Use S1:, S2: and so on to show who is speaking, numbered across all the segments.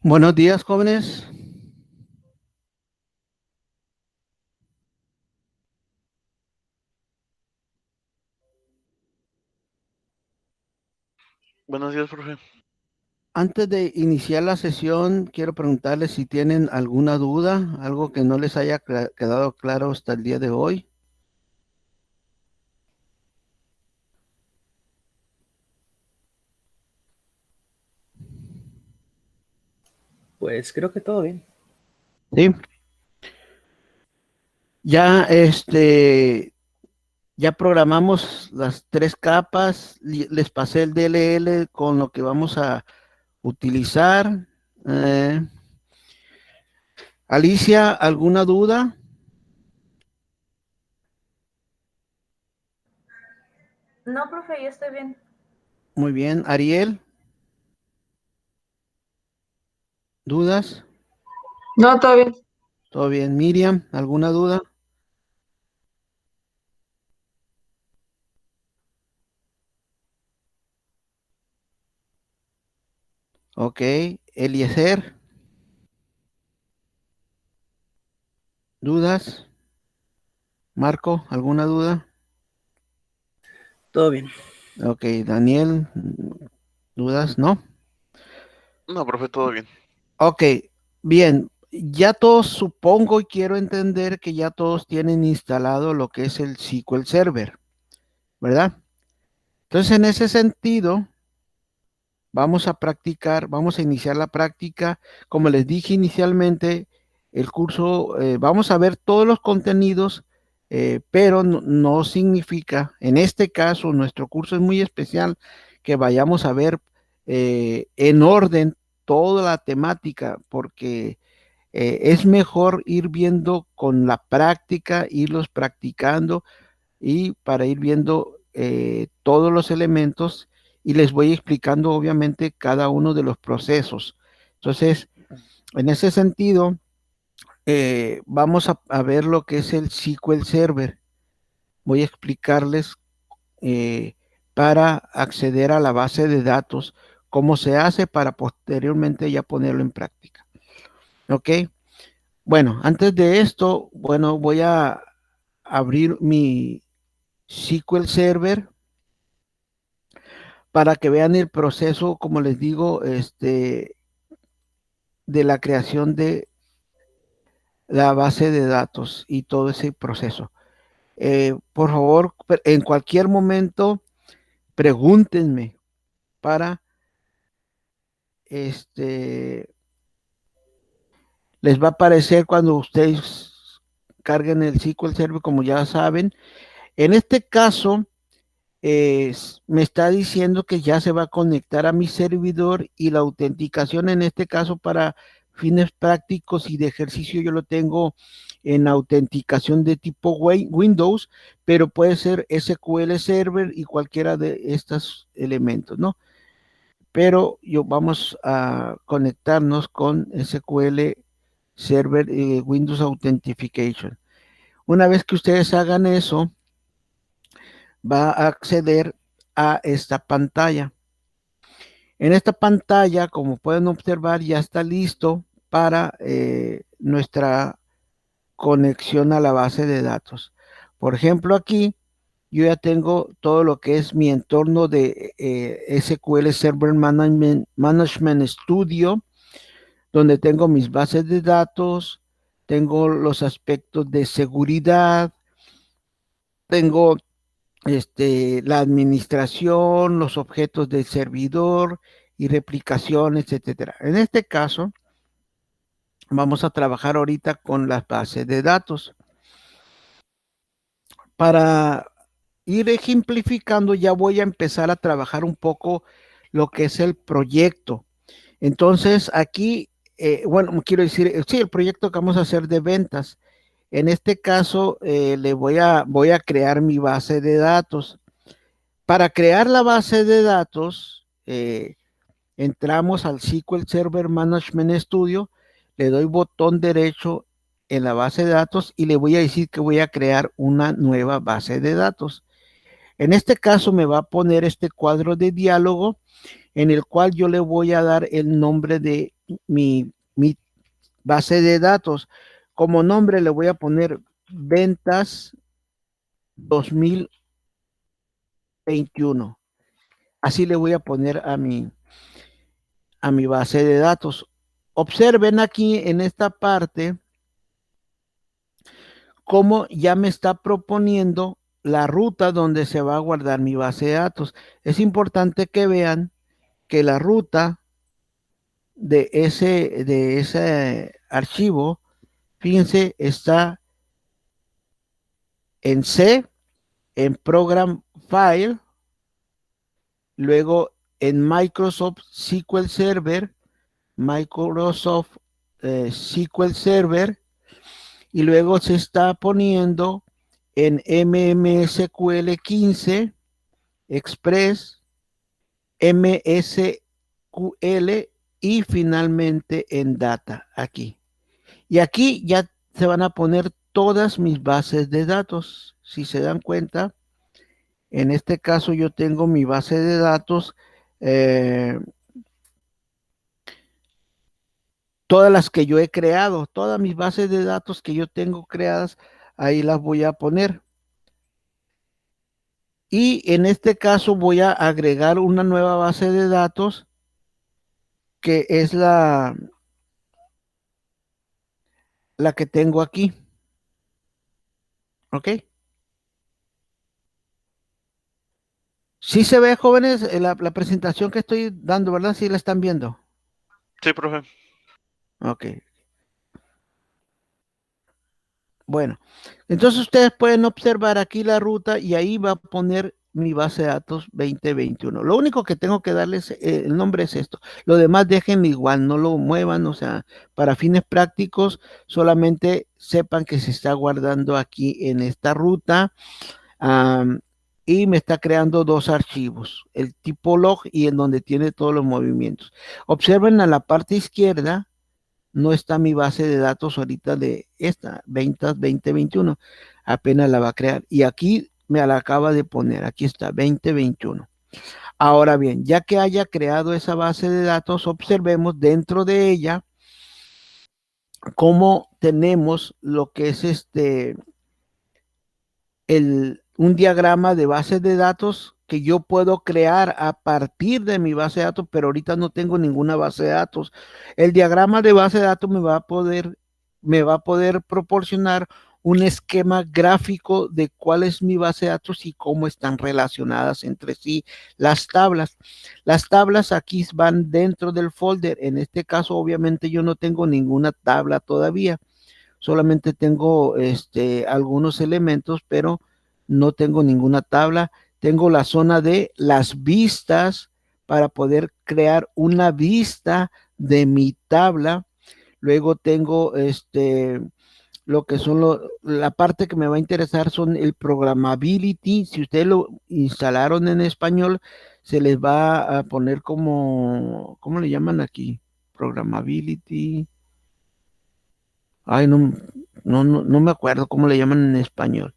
S1: Buenos días, jóvenes.
S2: Buenos días, profe.
S1: Antes de iniciar la sesión, quiero preguntarles si tienen alguna duda, algo que no les haya quedado claro hasta el día de hoy.
S3: Pues creo que todo bien.
S1: Sí, ya ya programamos las tres capas, les pasé el DLL con lo que vamos a utilizar. Eh, Alicia, ¿alguna duda?
S4: No, profe, yo estoy bien.
S1: Muy bien. Ariel, ¿dudas?
S5: No, todo bien.
S1: ¿Todo bien? Miriam, ¿alguna duda? Ok. Eliezer, ¿dudas? Marco, ¿alguna duda?
S3: Todo bien.
S1: Ok, Daniel, ¿dudas? ¿No?
S2: No, profe, todo bien.
S1: Ok, bien. Ya todos supongo y quiero entender que ya todos tienen instalado lo que es el SQL Server, ¿verdad? Entonces, en ese sentido, vamos a practicar, vamos a iniciar la práctica. Como les dije inicialmente, el curso, vamos a ver todos los contenidos, pero no significa, en este caso, nuestro curso es muy especial, que vayamos a ver en orden toda la temática, porque es mejor ir viendo con la práctica, irlos practicando y para ir viendo todos los elementos y les voy explicando obviamente cada uno de los procesos. Entonces, en ese sentido, vamos a ver lo que es el SQL Server. Voy a explicarles eh, para acceder a la base de datos, cómo se hace para posteriormente ya ponerlo en práctica. ¿Ok? Bueno, antes de esto, bueno, voy a abrir mi SQL Server para que vean el proceso, como les digo, de la creación de la base de datos y todo ese proceso. Por favor, en cualquier momento, pregúntenme para, este, les va a aparecer cuando ustedes carguen el SQL Server, como ya saben. En este caso, me está diciendo que ya se va a conectar a mi servidor y la autenticación en este caso para fines prácticos y de ejercicio yo lo tengo en autenticación de tipo Windows, pero puede ser SQL Server y cualquiera de estos elementos, ¿no? Pero yo vamos a conectarnos con SQL Server Windows Authentication. Una vez que ustedes hagan eso, va a acceder a esta pantalla. En esta pantalla, como pueden observar, ya está listo para nuestra conexión a la base de datos. Por ejemplo, aquí yo ya tengo todo lo que es mi entorno de SQL Server Management Studio, donde tengo mis bases de datos, tengo los aspectos de seguridad, tengo la administración, los objetos del servidor y replicaciones, etcétera. En este caso, vamos a trabajar ahorita con las bases de datos. Para ir ejemplificando, ya voy a empezar a trabajar un poco lo que es el proyecto. Entonces, aquí, bueno, quiero decir, sí, el proyecto que vamos a hacer de ventas. En este caso, voy a crear mi base de datos. Para crear la base de datos, entramos al SQL Server Management Studio, le doy botón derecho en la base de datos y le voy a decir que voy a crear una nueva base de datos. En este caso me va a poner este cuadro de diálogo en el cual yo le voy a dar el nombre de mi base de datos. Como nombre le voy a poner ventas 2021. Así le voy a poner a mi base de datos. Observen aquí en esta parte cómo ya me está proponiendo la ruta donde se va a guardar mi base de datos. Es importante que vean que la ruta de ese archivo, fíjense, está en C, en Program File, luego en Microsoft SQL Server, Microsoft SQL Server, y luego se está poniendo en MMSQL 15, Express, MSQL y finalmente en Data aquí. Y aquí ya se van a poner todas mis bases de datos. Si se dan cuenta, en este caso yo tengo mi base de datos, todas las que yo he creado, todas mis bases de datos que yo tengo creadas, ahí las voy a poner. Y en este caso voy a agregar una nueva base de datos que es la que tengo aquí. ¿Ok? Sí se ve, jóvenes, la presentación que estoy dando, ¿verdad? Sí la están viendo.
S2: Sí, profe.
S1: Ok. Bueno, entonces ustedes pueden observar aquí la ruta y ahí va a poner mi base de datos 2021. Lo único que tengo que darles el nombre es esto. Lo demás déjenlo igual, no lo muevan, o sea, para fines prácticos, solamente sepan que se está guardando aquí en esta ruta. Y me está creando dos archivos, el tipo log y en donde tiene todos los movimientos. Observen a la parte izquierda, no está mi base de datos ahorita de esta, ventas 2021, apenas la va a crear. Y aquí me la acaba de poner, aquí está, 2021. Ahora bien, ya que haya creado esa base de datos, observemos dentro de ella cómo tenemos lo que es un diagrama de base de datos que yo puedo crear a partir de mi base de datos, pero ahorita no tengo ninguna base de datos. El diagrama de base de datos me va a poder proporcionar un esquema gráfico de cuál es mi base de datos y cómo están relacionadas entre sí las tablas. Las tablas aquí van dentro del folder. En este caso, obviamente, yo no tengo ninguna tabla todavía. Solamente tengo algunos elementos, pero no tengo ninguna tabla. Tengo la zona de las vistas para poder crear una vista de mi tabla. Luego tengo lo que son la parte que me va a interesar son el programmability. Si ustedes lo instalaron en español, se les va a poner como, ¿cómo le llaman aquí? Programmability. Ay, no me acuerdo cómo le llaman en español.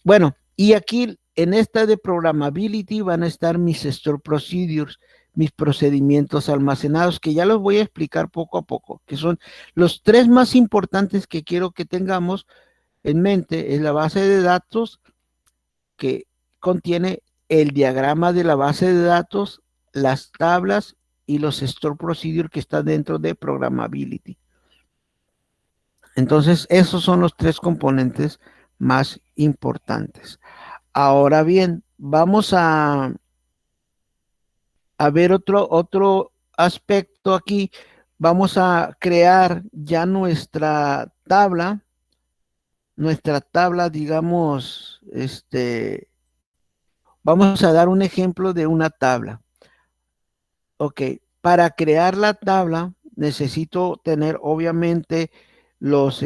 S1: Bueno, y aquí en esta de programmability van a estar mis store procedures, mis procedimientos almacenados, que ya los voy a explicar poco a poco, que son los tres más importantes que quiero que tengamos en mente. Es la base de datos que contiene el diagrama de la base de datos, las tablas y los store procedures que están dentro de programmability. Entonces, esos son los tres componentes más importantes. Ahora bien, vamos a ver otro aspecto aquí. Vamos a crear ya nuestra tabla, digamos, vamos a dar un ejemplo de una tabla. Ok, para crear la tabla necesito tener obviamente los,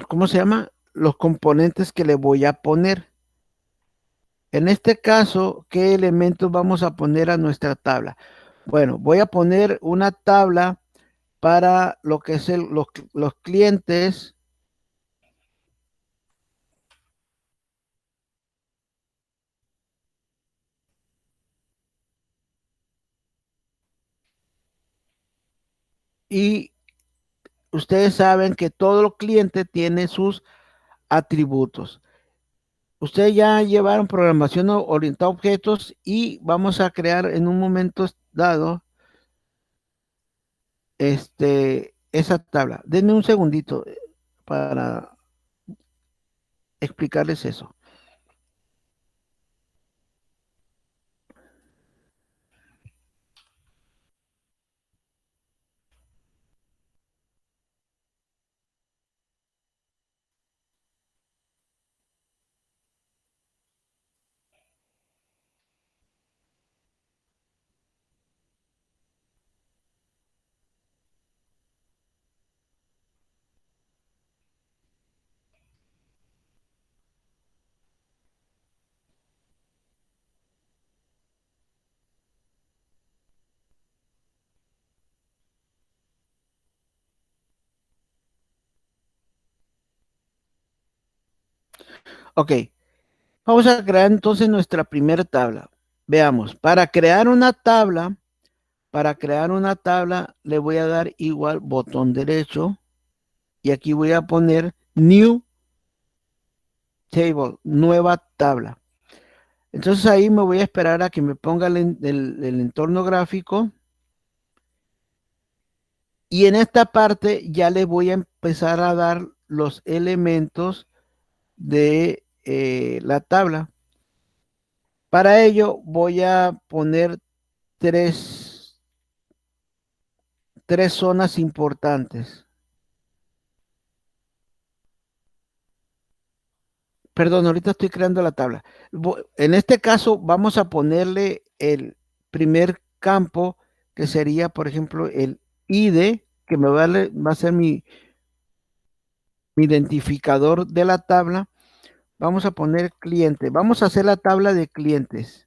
S1: ¿cómo se llama? Los componentes que le voy a poner. En este caso, ¿qué elementos vamos a poner a nuestra tabla? Bueno, voy a poner una tabla para lo que es los clientes. Y ustedes saben que todo cliente tiene sus atributos. Ustedes ya llevaron programación orientada a objetos y vamos a crear en un momento dado esa tabla. Denme un segundito para explicarles eso. Ok, vamos a crear entonces nuestra primera tabla. Veamos, para crear una tabla le voy a dar igual botón derecho y aquí voy a poner New Table, nueva tabla. Entonces ahí me voy a esperar a que me ponga el entorno gráfico. Y en esta parte ya le voy a empezar a dar los elementos de la tabla. Para ello voy a poner tres zonas importantes. Perdón, ahorita estoy creando la tabla. En este caso vamos a ponerle el primer campo que sería, por ejemplo, el ID, que va a ser mi identificador de la tabla. Vamos a poner cliente. Vamos a hacer la tabla de clientes.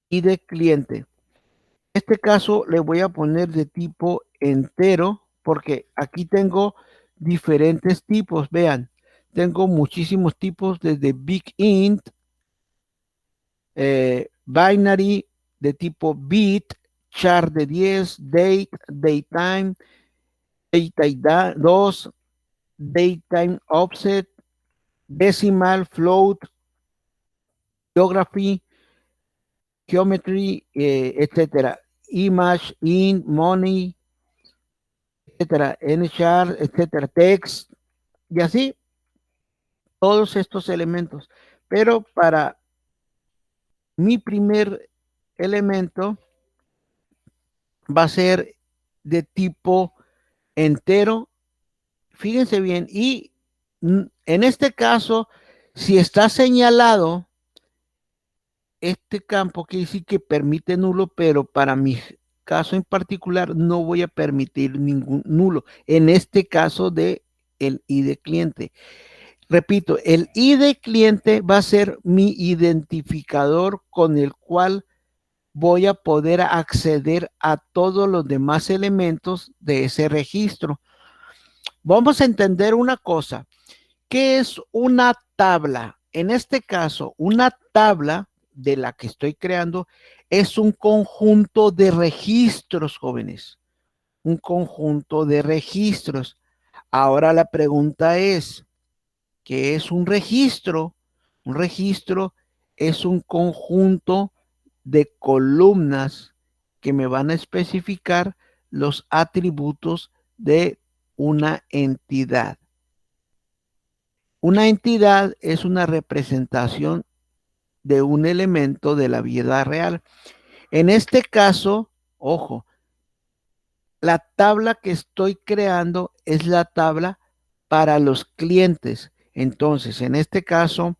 S1: Y de cliente. En este caso le voy a poner de tipo entero porque aquí tengo diferentes tipos. Vean, tengo muchísimos tipos desde Big Int, binary de tipo bit, char de 10, date, datetime, date 2, datetime offset, decimal, float, geography, geometry, etcétera, image, int, money, etcétera, nchar, etcétera, text, y así todos estos elementos. Pero para mi primer elemento va a ser de tipo entero. Fíjense bien, y en este caso, si está señalado, este campo quiere decir que permite nulo, pero para mi caso en particular no voy a permitir ningún nulo. En este caso de el ID cliente. Repito, el ID cliente va a ser mi identificador con el cual voy a poder acceder a todos los demás elementos de ese registro. Vamos a entender una cosa. ¿Qué es una tabla? En este caso, una tabla de la que estoy creando es un conjunto de registros, jóvenes. Un conjunto de registros. Ahora la pregunta es, ¿qué es un registro? Un registro es un conjunto de columnas que me van a especificar los atributos de una entidad. Una entidad es una representación de un elemento de la vida real. En este caso, ojo, la tabla que estoy creando es la tabla para los clientes. Entonces, en este caso,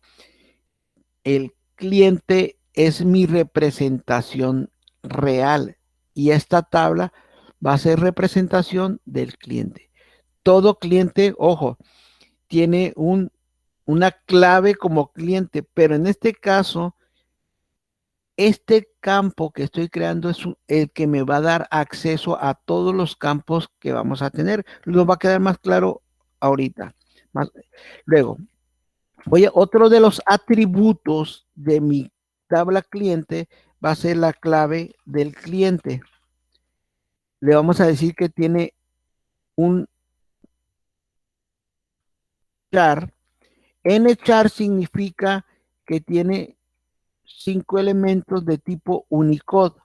S1: el cliente es mi representación real y esta tabla va a ser representación del cliente. Todo cliente, ojo, tiene una clave como cliente, pero en este caso, este campo que estoy creando es el que me va a dar acceso a todos los campos que vamos a tener. Lo va a quedar más claro ahorita. Luego, otro de los atributos de mi tabla cliente va a ser la clave del cliente. le vamos a decir que tiene un char. N-char significa que tiene 5 elementos de tipo Unicode.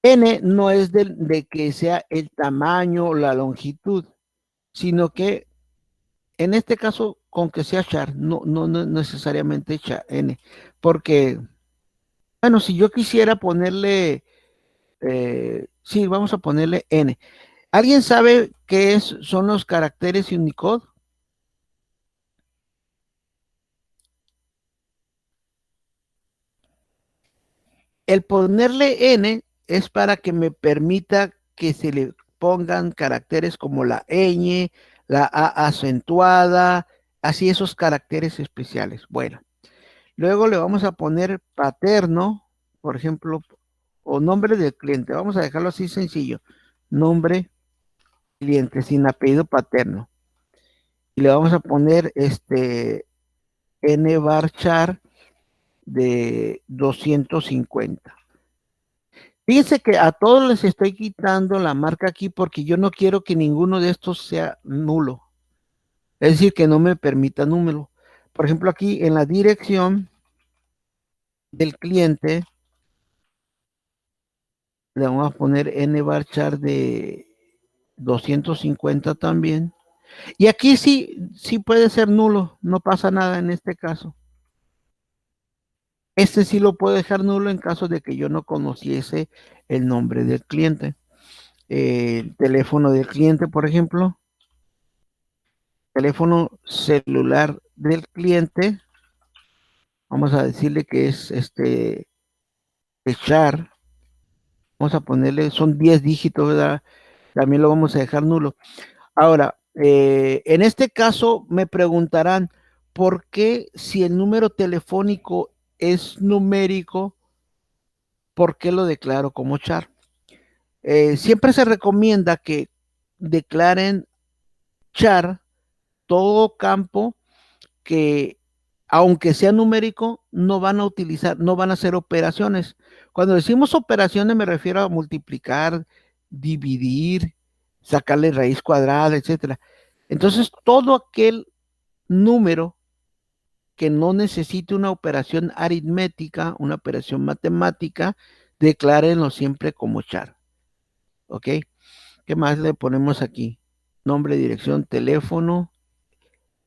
S1: N no es de que sea el tamaño o la longitud, sino que en este caso, con que sea char, no necesariamente char, N, porque, bueno, si yo quisiera ponerle, sí, vamos a ponerle N. ¿Alguien sabe qué son los caracteres Unicode? El ponerle N es para que me permita que se le pongan caracteres como la ñ, la A acentuada, así esos caracteres especiales. Bueno, luego le vamos a poner paterno, por ejemplo, o nombre del cliente. Vamos a dejarlo así sencillo. Nombre cliente sin apellido paterno. Y le vamos a poner N varchar de 250. Fíjense que a todos les estoy quitando la marca aquí porque yo no quiero que ninguno de estos sea nulo. Es decir, que no me permita número. Por ejemplo, aquí en la dirección del cliente le vamos a poner N varchar de 250 también. Y aquí sí puede ser nulo, no pasa nada en este caso. Este sí lo puedo dejar nulo en caso de que yo no conociese el nombre del cliente. El teléfono del cliente, por ejemplo. Teléfono celular del cliente. Vamos a decirle que es char. Vamos a ponerle, son 10 dígitos, ¿verdad? También lo vamos a dejar nulo. Ahora, en este caso me preguntarán, ¿por qué si el número telefónico es numérico, por qué lo declaro como char? Siempre se recomienda que declaren char todo campo que, aunque sea numérico, no van a utilizar, no van a hacer operaciones. Cuando decimos operaciones me refiero a multiplicar, dividir, sacarle raíz cuadrada, etcétera. Entonces, todo aquel número que no necesite una operación aritmética, una operación matemática, declárenlo siempre como char. ¿Ok? ¿Qué más le ponemos aquí? Nombre, dirección, teléfono,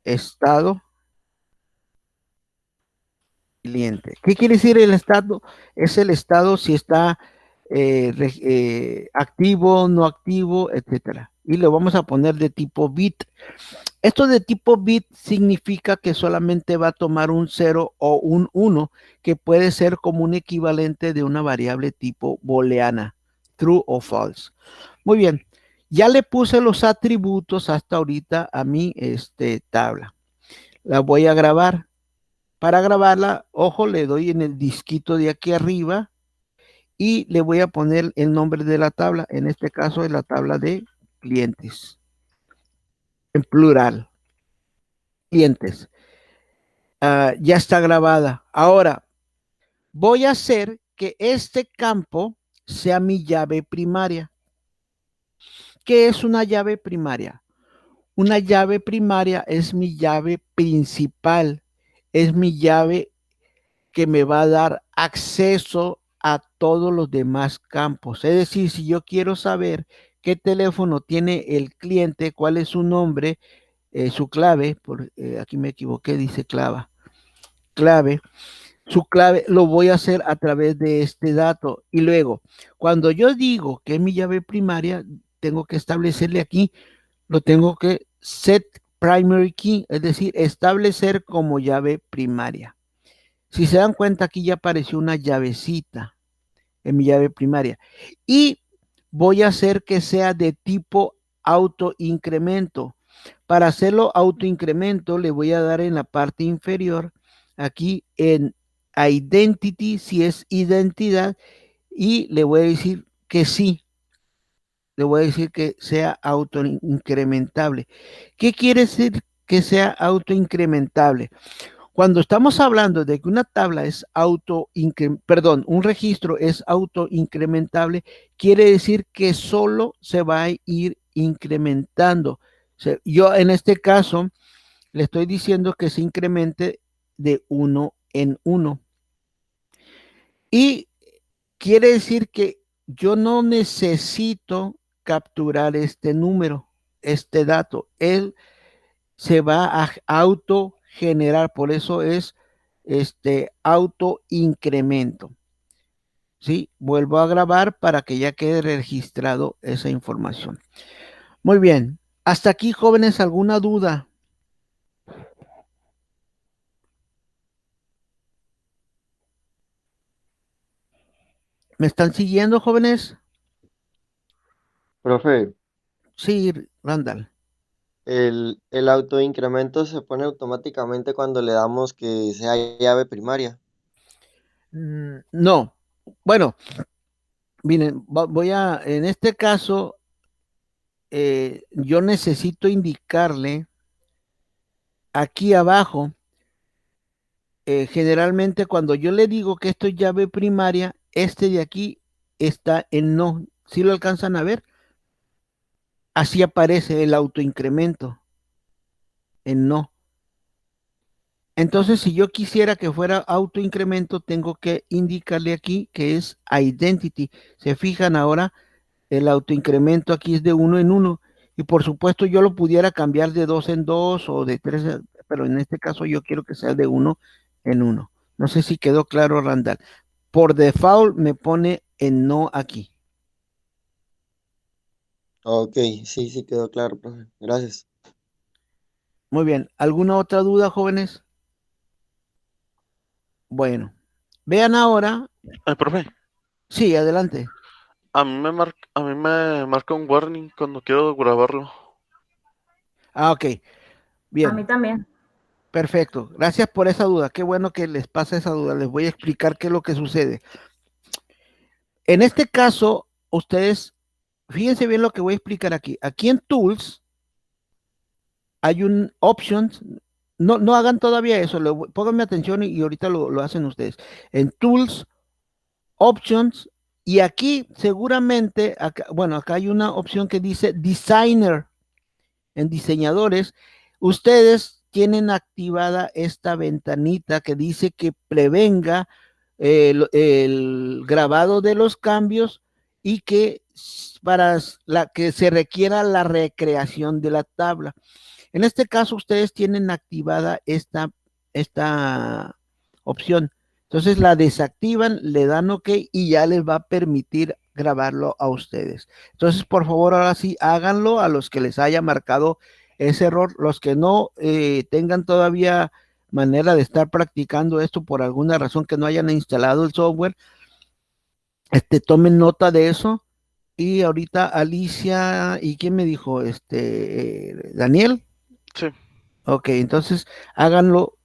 S1: estado, cliente. ¿Qué quiere decir el estado? Es el estado si está activo, no activo, etcétera. Y lo vamos a poner de tipo bit. Esto de tipo bit significa que solamente va a tomar un 0 o un 1, que puede ser como un equivalente de una variable tipo booleana, true o false. Muy bien, ya le puse los atributos hasta ahorita a mi tabla. La voy a grabar. Para grabarla, ojo, le doy en el disquito de aquí arriba y le voy a poner el nombre de la tabla. En este caso es la tabla de clientes, en plural. Clientes. Ya está grabada. Ahora, voy a hacer que este campo sea mi llave primaria. ¿Qué es una llave primaria? Una llave primaria es mi llave principal, es mi llave que me va a dar acceso a todos los demás campos. Es decir, si yo quiero saber qué teléfono tiene el cliente, cuál es su nombre, su clave, aquí me equivoqué, dice clave, su clave lo voy a hacer a través de este dato. Y luego, cuando yo digo que es mi llave primaria, tengo que establecerle aquí, lo tengo que set primary key, es decir, establecer como llave primaria. Si se dan cuenta, aquí ya apareció una llavecita en mi llave primaria. Y voy a hacer que sea de tipo autoincremento. Para hacerlo autoincremento, le voy a dar en la parte inferior, aquí en identity, si es identidad, y le voy a decir que sí. Le voy a decir que sea autoincrementable. ¿Qué quiere decir que sea autoincrementable? Cuando estamos hablando de que una tabla es un registro es autoincrementable, quiere decir que solo se va a ir incrementando. Yo en este caso le estoy diciendo que se incremente de 1 en 1. Y quiere decir que yo no necesito capturar este número, este dato. Él se va a autogenerar, por eso es autoincremento. ¿Sí? Vuelvo a grabar para que ya quede registrado esa información. Muy bien. Hasta aquí, jóvenes, ¿alguna duda? ¿Me están siguiendo, jóvenes?
S6: Profe,
S1: Sí, Randall.
S6: el autoincremento se pone automáticamente cuando le damos que sea llave primaria.
S1: No. Bueno, miren, en este caso, yo necesito indicarle aquí abajo, generalmente cuando yo le digo que esto es llave primaria, este de aquí está en no. ¿Sí lo alcanzan a ver? Así aparece el autoincremento en no. Entonces, si yo quisiera que fuera autoincremento, tengo que indicarle aquí que es identity. Se fijan ahora, el autoincremento aquí es de 1 en 1. Y por supuesto, yo lo pudiera cambiar de 2 en 2 o de 3, pero en este caso yo quiero que sea de 1 en 1. No sé si quedó claro, Randall. Por default me pone en no aquí.
S6: Ok, sí, sí quedó claro, profe. Gracias.
S1: Muy bien. ¿Alguna otra duda, jóvenes? Bueno, vean ahora.
S2: Ay, profe,
S1: Sí, adelante.
S2: a mí me marca un warning cuando quiero grabarlo.
S1: Ok,
S4: A mí
S1: bien.
S4: también.
S1: Perfecto. Gracias por esa duda. Qué bueno que les pasa esa duda. Les voy a explicar qué es lo que sucede. En este caso, ustedes, fíjense bien lo que voy a explicar aquí. Aquí en Tools hay un Options. No, no hagan todavía eso. Pónganme atención y ahorita lo hacen ustedes. En Tools, Options, y aquí seguramente, bueno, acá hay una opción que dice Designer. En diseñadores, ustedes tienen activada esta ventanita que dice que prevenga el grabado de los cambios y que para que se requiera la recreación de la tabla. En este caso, ustedes tienen activada esta opción. Entonces la desactivan, le dan OK y ya les va a permitir grabarlo a ustedes. Entonces, por favor, ahora sí, háganlo a los que les haya marcado ese error. Los que no tengan todavía manera de estar practicando esto por alguna razón que no hayan instalado el software, tomen nota de eso. Y ahorita Alicia, ¿y quién me dijo? Daniel.
S2: Sí,
S1: Ok, entonces háganlo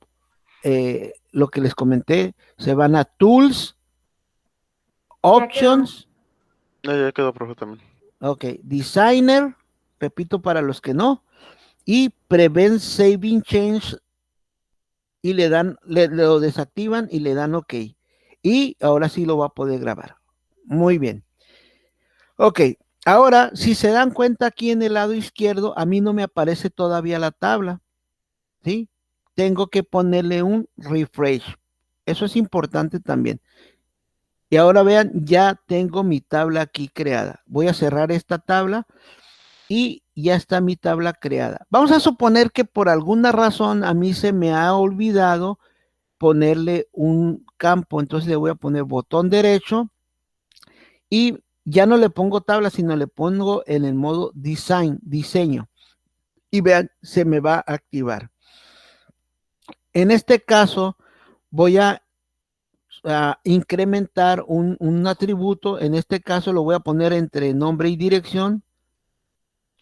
S1: lo que les comenté. Se van a Tools,
S4: Ya quedó.
S1: Options,
S2: ya quedó, profe, también.
S1: ok, Designer, repito para los que no, y Prevent Saving Change y lo desactivan y le dan OK. Y ahora sí lo va a poder grabar. Muy bien. Ok, ahora si se dan cuenta aquí en el lado izquierdo, a mí no me aparece todavía la tabla. ¿Sí? Tengo que ponerle un refresh. Eso es importante también. Y ahora vean, ya tengo mi tabla aquí creada. Voy a cerrar esta tabla y ya está mi tabla creada. Vamos a suponer que por alguna razón a mí se me ha olvidado ponerle un campo. Entonces le voy a poner botón derecho y ya no le pongo tabla, sino le pongo en el modo diseño. Y vean, se me va a activar. En este caso, voy a incrementar un atributo. En este caso lo voy a poner entre nombre y dirección.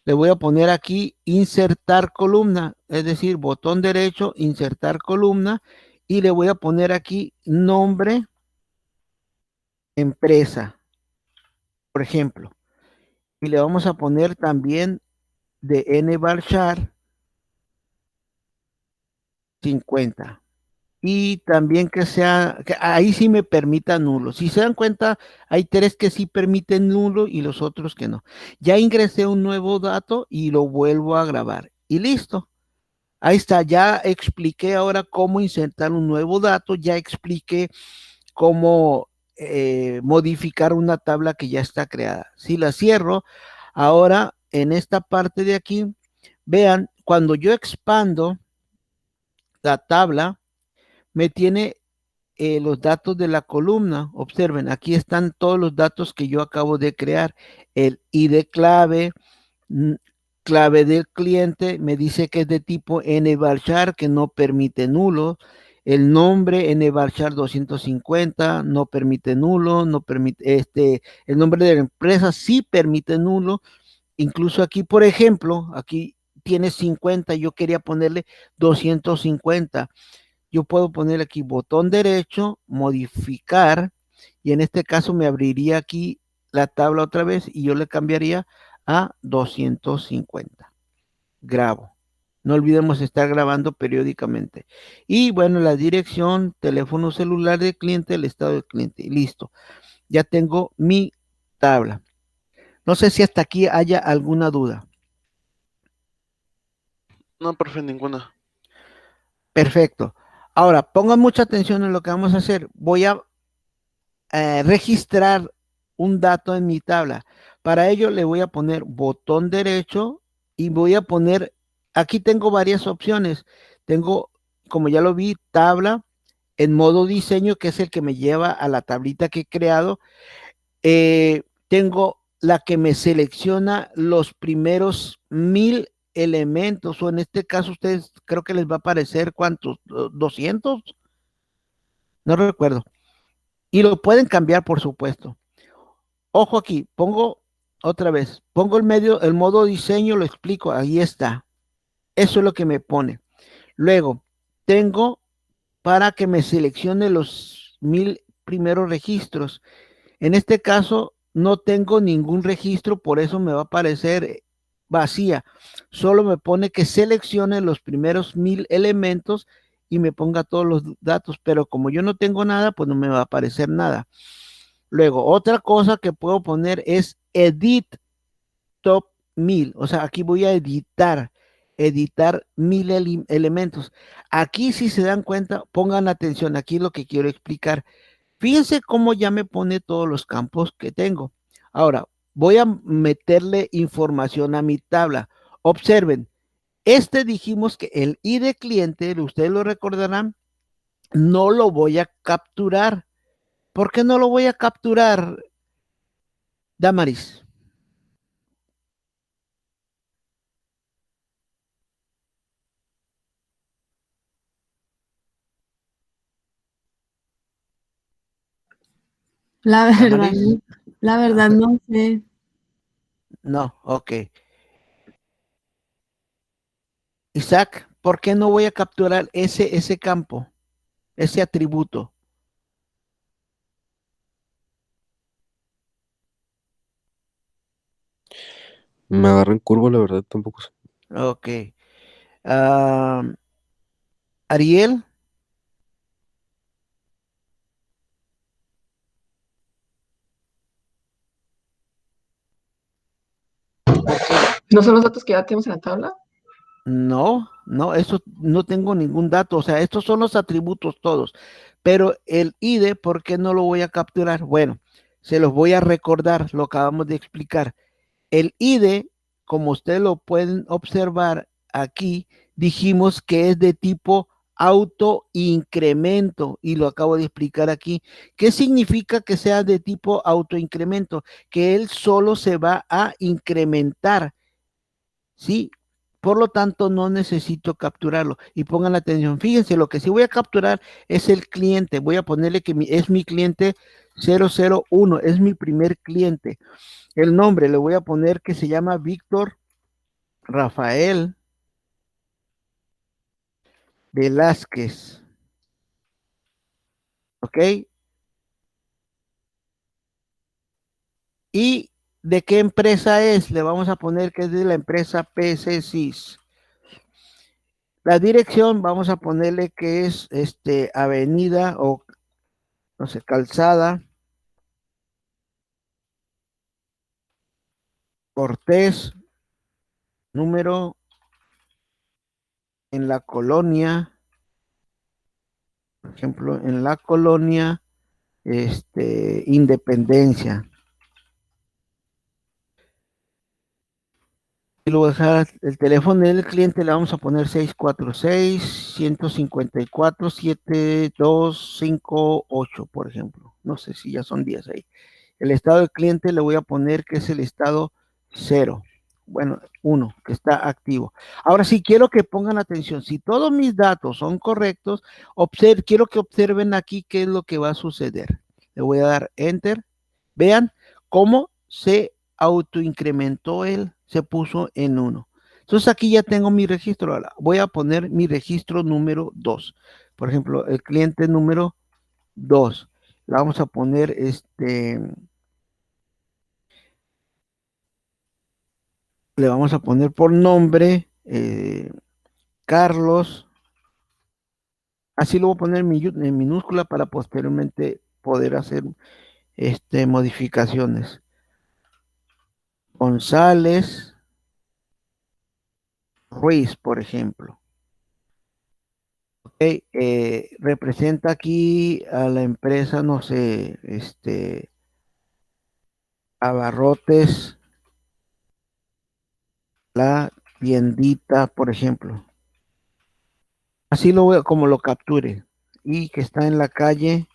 S1: Le voy a poner aquí insertar columna, es decir, botón derecho, insertar columna, y le voy a poner aquí nombre, empresa, por ejemplo. Y le vamos a poner también de N varchar 50. y también que sea, que ahí sí me permita nulo. Si se dan cuenta, hay 3 que sí permiten nulo y los otros que no. Ya ingresé un nuevo dato y lo vuelvo a grabar. Y listo. Ahí está, ya expliqué ahora cómo insertar un nuevo dato, ya expliqué cómo modificar una tabla que ya está creada. Si la cierro, ahora en esta parte de aquí, vean, cuando yo expando la tabla, me tiene los datos de la columna. Observen, aquí están todos los datos que yo acabo de crear. El ID clave, clave del cliente, me dice que es de tipo nvarchar, que no permite nulo. El nombre nvarchar 250 no permite nulo, no permite, el nombre de la empresa sí permite nulo. Incluso aquí, por ejemplo, aquí tiene 50, yo quería ponerle 250. Yo puedo poner aquí botón derecho, modificar, y en este caso me abriría aquí la tabla otra vez y yo le cambiaría a 250. Grabo. No olvidemos estar grabando periódicamente. Y bueno, la dirección, teléfono celular del cliente, el estado del cliente. Listo. Ya tengo mi tabla. No sé si hasta aquí haya alguna duda.
S2: No, profe, ninguna.
S1: Perfecto. Ahora, pongan mucha atención en lo que vamos a hacer. Voy a registrar un dato en mi tabla. Para ello le voy a poner botón derecho y voy a poner, aquí tengo varias opciones. Tengo, como ya lo vi, tabla en modo diseño, que es el que me lleva a la tablita que he creado. Tengo la que me selecciona los primeros 1000 elementos, o en este caso ustedes creo que les va a aparecer cuántos, 200, no recuerdo. Y lo pueden cambiar, por supuesto. Ojo aquí, pongo otra vez, pongo el modo diseño, lo explico, ahí está. Eso es lo que me pone. Luego, tengo para que me seleccione los 1000 primeros registros. En este caso, no tengo ningún registro, por eso me va a aparecer vacía. Solo me pone que seleccione los primeros 1000 elementos y me ponga todos los datos, pero como yo no tengo nada, pues no me va a aparecer nada. Luego, otra cosa que puedo poner es edit top 1000. O sea, aquí voy a editar 1000 elementos. Aquí, si se dan cuenta, pongan atención, aquí lo que quiero explicar. Fíjense cómo ya me pone todos los campos que tengo. Ahora, voy a meterle información a mi tabla. Observen, dijimos que el ID cliente, ustedes lo recordarán, no lo voy a capturar. ¿Por qué no lo voy a capturar, Damaris?
S5: La verdad,
S1: Damaris.
S5: la verdad no sé.
S1: No, ok. Isaac, ¿por qué no voy a capturar ese campo, ese atributo?
S7: Me agarré en curva, la verdad, tampoco sé.
S1: Ok. Ah, Ariel,
S5: ¿No son los datos que ya tenemos en la tabla?
S1: no, eso no tengo ningún dato. O sea, estos son los atributos todos. Pero el ID, ¿por qué no lo voy a capturar? Bueno, se los voy a recordar, lo acabamos de explicar. El ID, como ustedes lo pueden observar aquí, dijimos que es de tipo autoincremento y lo acabo de explicar aquí. ¿Qué significa que sea de tipo autoincremento? Que él solo se va a incrementar, ¿sí? Por lo tanto, no necesito capturarlo. Y pongan atención, fíjense, lo que sí voy a capturar es el cliente. Voy a ponerle que es mi cliente 001, es mi primer cliente. El nombre le voy a poner que se llama Víctor Rafael Velázquez. ¿Ok? ¿Y de qué empresa es? Le vamos a poner que es de la empresa PCSys. La dirección, vamos a ponerle que es avenida o, no sé, calzada Cortés, número en la colonia, por ejemplo, en la colonia Independencia. Y luego dejar el teléfono del cliente, le vamos a poner 646-154-7258, por ejemplo. No sé si ya son 10 ahí. El estado del cliente le voy a poner que es el estado 0. Bueno, 1, que está activo. Ahora sí, quiero que pongan atención. Si todos mis datos son correctos, quiero que observen aquí qué es lo que va a suceder. Le voy a dar Enter. Vean cómo se autoincrementó él, se puso en 1. Entonces aquí ya tengo mi registro. Ahora voy a poner mi registro número 2. Por ejemplo, el cliente número 2. Le vamos a poner le vamos a poner por nombre Carlos. Así lo voy a poner en minúscula para posteriormente poder hacer modificaciones. González Ruiz, por ejemplo. Okay, representa aquí a la empresa, no sé, Abarrotes, la tiendita, por ejemplo. Así lo voy como lo capture. Y que está en la calle,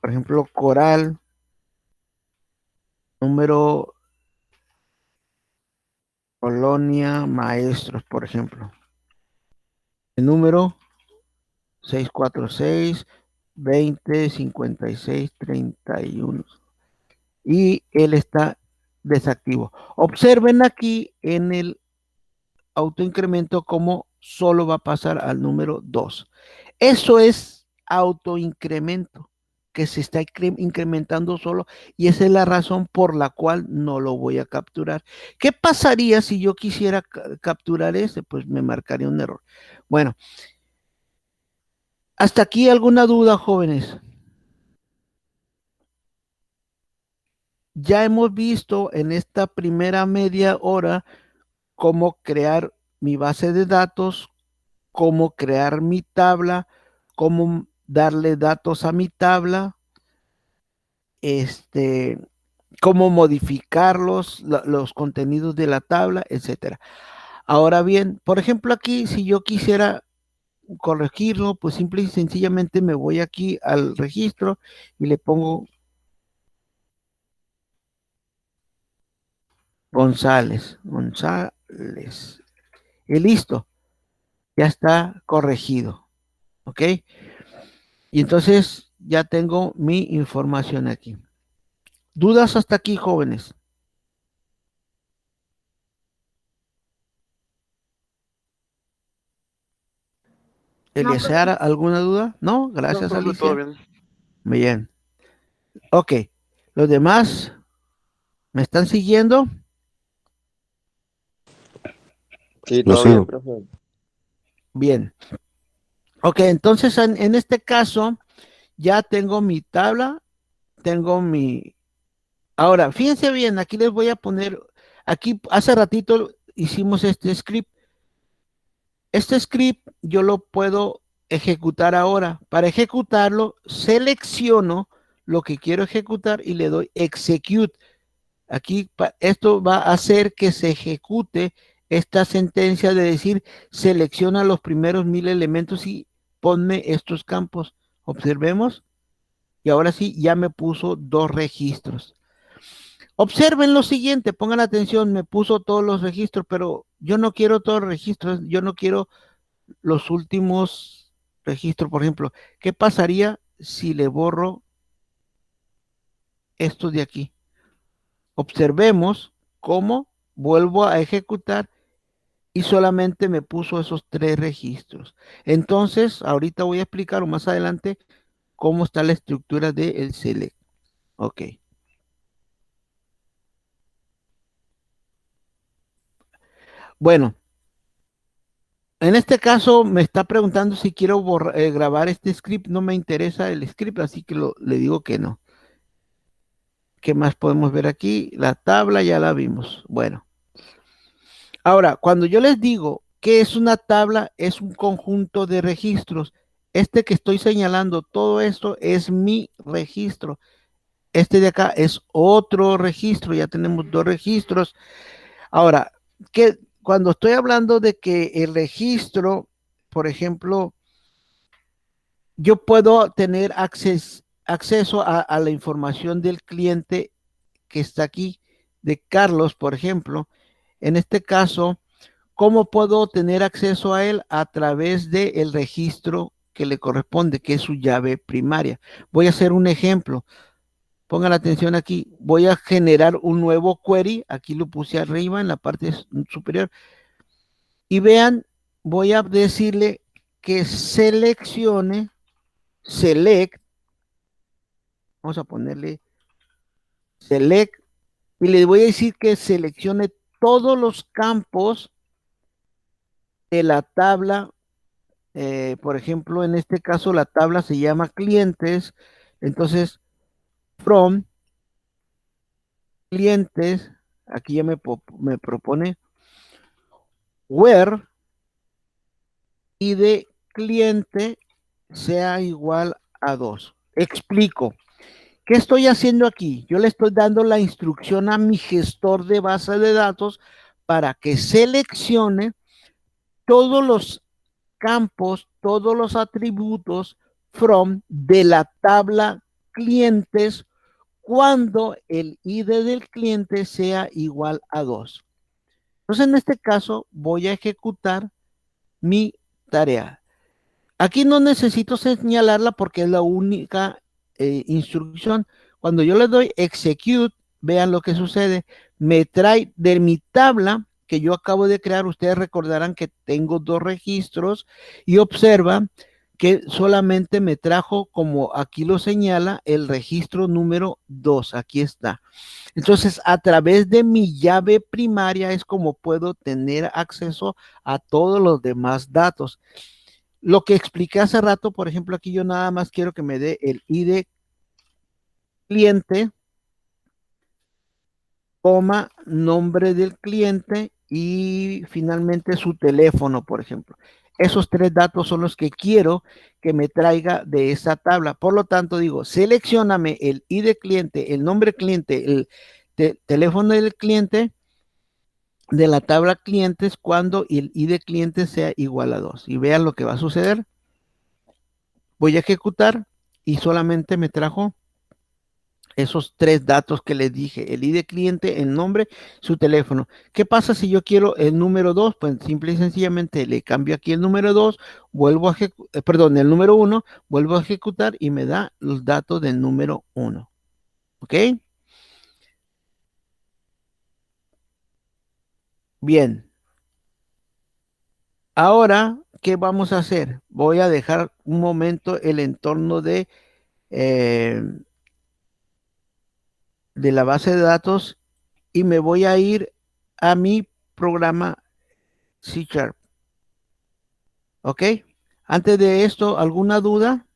S1: por ejemplo, Coral, número Colonia Maestros, por ejemplo. El número 646-2056-31. Y él está desactivo. Observen aquí en el autoincremento como solo va a pasar al número 2. Eso es autoincremento, que se está incrementando solo, y esa es la razón por la cual no lo voy a capturar. ¿Qué pasaría si yo quisiera capturar ese? Pues me marcaría un error. Bueno, hasta aquí alguna duda, jóvenes. Ya hemos visto en esta primera media hora cómo crear mi base de datos, cómo crear mi tabla, cómo darle datos a mi tabla, cómo modificarlos, los contenidos de la tabla, etcétera. Ahora bien, por ejemplo, aquí, si yo quisiera corregirlo, pues simple y sencillamente me voy aquí al registro y le pongo González. Y listo, ya está corregido. ¿Ok? Y entonces ya tengo mi información aquí. ¿Dudas hasta aquí, jóvenes?
S5: No,
S1: ¿Eleazar
S5: profe.
S1: alguna duda? No,
S2: No,
S1: gracias,
S2: profe, todo
S1: Alicia.
S2: bien.
S1: Bien. Ok, los demás, ¿me están siguiendo?
S6: Sí,
S7: Lo
S6: todo bien,
S7: sigo.
S6: profe.
S1: Bien. Ok, entonces en este caso ya tengo mi tabla, tengo mi... Ahora, fíjense bien, aquí les voy a poner, aquí hace ratito hicimos este script. Este script yo lo puedo ejecutar ahora. Para ejecutarlo, selecciono lo que quiero ejecutar y le doy execute. Aquí esto va a hacer que se ejecute esta sentencia de decir, selecciona los primeros 1000 elementos y ponme estos campos. Observemos. Y ahora sí, ya me puso 2 registros. Observen lo siguiente, pongan atención, me puso todos los registros, pero yo no quiero todos los registros, yo no quiero los últimos registros. Por ejemplo, ¿qué pasaría si le borro estos de aquí? Observemos cómo vuelvo a ejecutar y solamente me puso esos 3 registros. Entonces, ahorita voy a explicar o más adelante cómo está la estructura del select. Ok. Bueno, En este caso me está preguntando si quiero grabar este script. No me interesa el script, así que le digo que no. ¿Qué más podemos ver aquí? La tabla ya la vimos. Bueno, ahora, cuando yo les digo que es una tabla, es un conjunto de registros. Este que estoy señalando, todo esto es mi registro. Este de acá es otro registro. Ya tenemos dos registros. Ahora, cuando estoy hablando de que el registro, por ejemplo, yo puedo tener acceso a la información del cliente que está aquí, de Carlos, por ejemplo. En este caso, ¿cómo puedo tener acceso a él? A través del registro que le corresponde, que es su llave primaria. Voy a hacer un ejemplo. Pongan atención aquí. Voy a generar un nuevo query. Aquí lo puse arriba en la parte superior. Y vean, voy a decirle que seleccione, select, vamos a ponerle select, y le voy a decir que seleccione todos los campos de la tabla. Por ejemplo, en este caso la tabla se llama clientes. Entonces, from clientes, aquí ya me propone where y de cliente sea igual a 2. Explico. ¿Qué estoy haciendo aquí? Yo le estoy dando la instrucción a mi gestor de base de datos para que seleccione todos los campos, todos los atributos from de la tabla clientes cuando el ID del cliente sea igual a 2. Entonces, en este caso, voy a ejecutar mi tarea. Aquí no necesito señalarla porque es la única instrucción. Cuando yo le doy execute, vean lo que sucede. Me trae de mi tabla que yo acabo de crear. Ustedes recordarán que tengo dos registros y observan que solamente me trajo, como aquí lo señala, el registro número 2. Aquí está. Entonces, a través de mi llave primaria es como puedo tener acceso a todos los demás datos. Lo que expliqué hace rato, por ejemplo, aquí yo nada más quiero que me dé el ID cliente, coma, nombre del cliente y finalmente su teléfono, por ejemplo. Esos tres datos son los que quiero que me traiga de esa tabla. Por lo tanto, digo, seleccioname el ID cliente, el nombre cliente, el teléfono del cliente de la tabla clientes cuando el ID cliente sea igual a 2. Y vean lo que va a suceder. Voy a ejecutar y solamente me trajo esos tres datos que les dije, el ID cliente, el nombre, su teléfono. ¿Qué pasa si yo quiero el número 2? Pues simple y sencillamente le cambio aquí el número 2, vuelvo a perdón, el número 1, vuelvo a ejecutar y me da los datos del número 1. ¿Ok? Bien. Ahora, ¿qué vamos a hacer? Voy a dejar un momento el entorno eh, de la base de datos y me voy a ir a mi programa C Sharp. ¿Ok? Antes de esto, ¿alguna duda?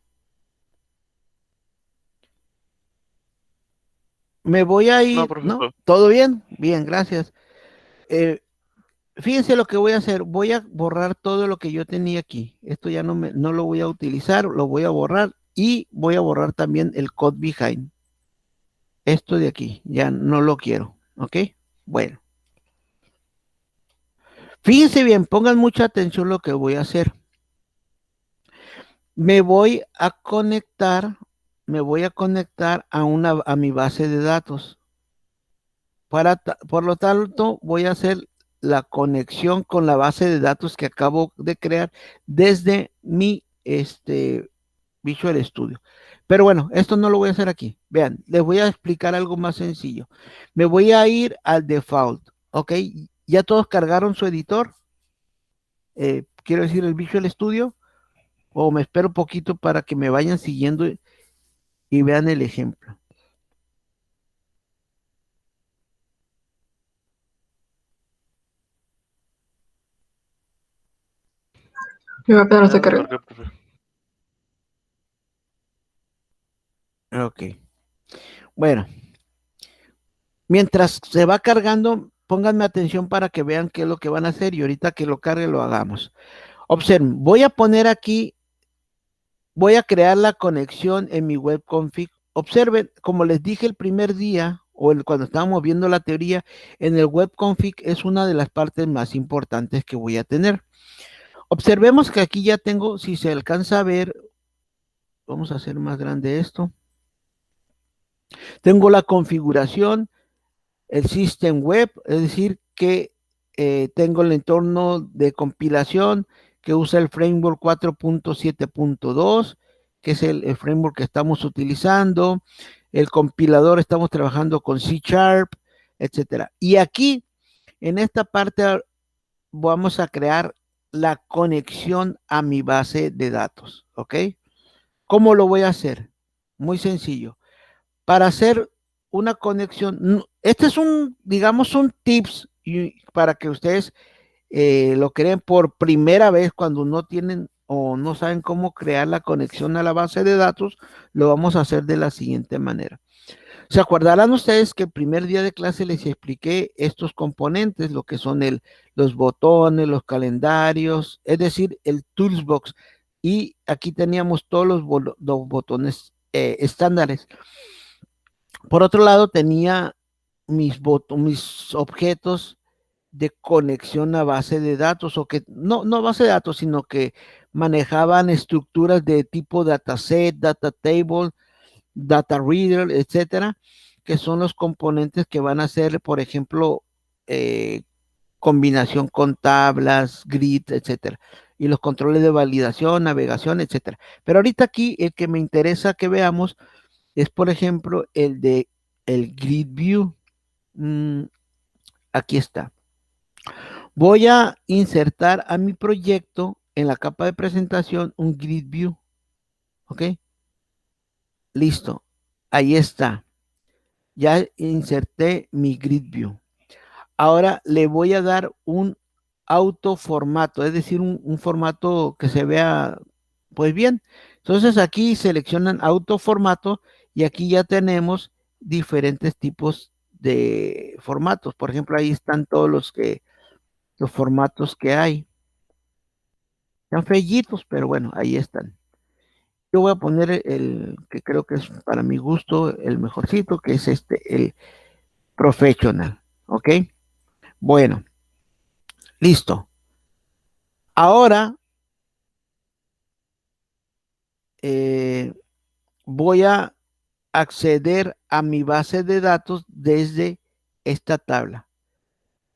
S1: Me voy a
S2: No,
S1: ir, ¿no?
S2: profesor.
S1: ¿Todo bien? Bien, gracias. Fíjense lo que voy a hacer. Voy a borrar todo lo que yo tenía aquí. Esto ya no lo voy a utilizar, lo voy a borrar y voy a borrar también el code behind. Esto de aquí, ya no lo quiero. ¿Ok? Bueno. Fíjense bien, pongan mucha atención lo que voy a hacer. Me voy a conectar a mi base de datos. Por lo tanto, voy a hacer la conexión con la base de datos que acabo de crear desde mi Visual Studio. Pero bueno, esto no lo voy a hacer aquí. Vean, les voy a explicar algo más sencillo. Me voy a ir al default, ¿ok? ¿Ya todos cargaron su editor? Quiero decir el Visual Studio. O me espero un poquito para que me vayan siguiendo y vean el ejemplo.
S5: Yo apenas
S2: Ya
S5: se
S2: lo
S5: carga.
S2: cargué, profe.
S1: Ok. Bueno, mientras se va cargando, pónganme atención para que vean qué es lo que van a hacer y ahorita que lo cargue lo hagamos. Observen, voy a poner aquí, voy a crear la conexión en mi web config. Observen, como les dije el primer día o cuando estábamos viendo la teoría, en el web config es una de las partes más importantes que voy a tener. Observemos que aquí ya tengo, si se alcanza a ver, vamos a hacer más grande esto. Tengo la configuración, el system web, es decir, que tengo el entorno de compilación que usa el framework 4.7.2, que es el framework que estamos utilizando. El compilador estamos trabajando con C#, etcétera. Y aquí, en esta parte, vamos a crear la conexión a mi base de datos, ¿ok? ¿Cómo lo voy a hacer? Muy sencillo. Para hacer una conexión, este es digamos, un tips para que ustedes lo creen por primera vez cuando no tienen o no saben cómo crear la conexión a la base de datos, lo vamos a hacer de la siguiente manera. ¿Se acordarán ustedes que el primer día de clase les expliqué estos componentes, lo que son los botones, los calendarios, es decir, el Toolbox? Y aquí teníamos todos los botones estándares. Por otro lado, tenía mis objetos de conexión a base de datos, o que no base de datos, sino que manejaban estructuras de tipo dataset, data table, data reader, etcétera, que son los componentes que van a hacer, por ejemplo, combinación con tablas, grid, etcétera, y los controles de validación, navegación, etcétera. Pero ahorita aquí el que me interesa que veamos es, por ejemplo, el de el grid view. Aquí está. Voy a insertar a mi proyecto en la capa de presentación un grid view. ¿Ok? Listo. Ahí está. Ya inserté mi grid view. Ahora le voy a dar un autoformato, es decir, un formato que se vea pues bien. Entonces aquí seleccionan autoformato y aquí ya tenemos diferentes tipos de formatos. Por ejemplo, ahí están todos los formatos que hay. Están feyitos, pero bueno, ahí están. Yo voy a poner el que creo que es para mi gusto el mejorcito, que es el professional. ¿Ok? Bueno, listo. Ahora voy a acceder a mi base de datos desde esta tabla.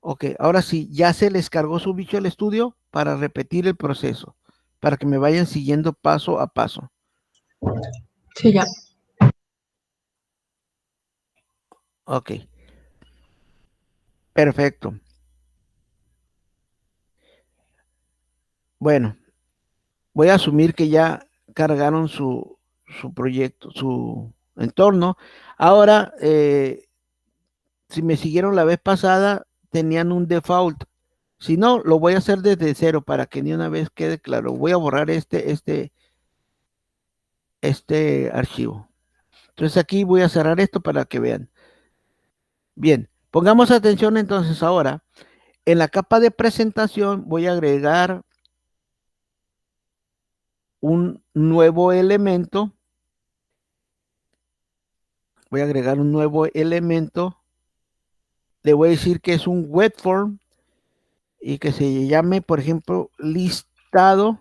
S1: Ok, ahora sí, ya se les cargó su Visual Studio para repetir el proceso, para que me vayan siguiendo paso a paso.
S5: Sí, ya.
S1: Ok, perfecto. Bueno, voy a asumir que ya cargaron su proyecto, su entorno. Ahora, si me siguieron la vez pasada, tenían un default. Si no, lo voy a hacer desde cero para que ni una vez quede claro. Voy a borrar este archivo. Entonces aquí voy a cerrar esto para que vean. Bien, pongamos atención entonces ahora. En la capa de presentación voy a agregar un nuevo elemento. Voy a agregar un nuevo elemento. Le voy a decir que es un web form y que se llame, por ejemplo, listado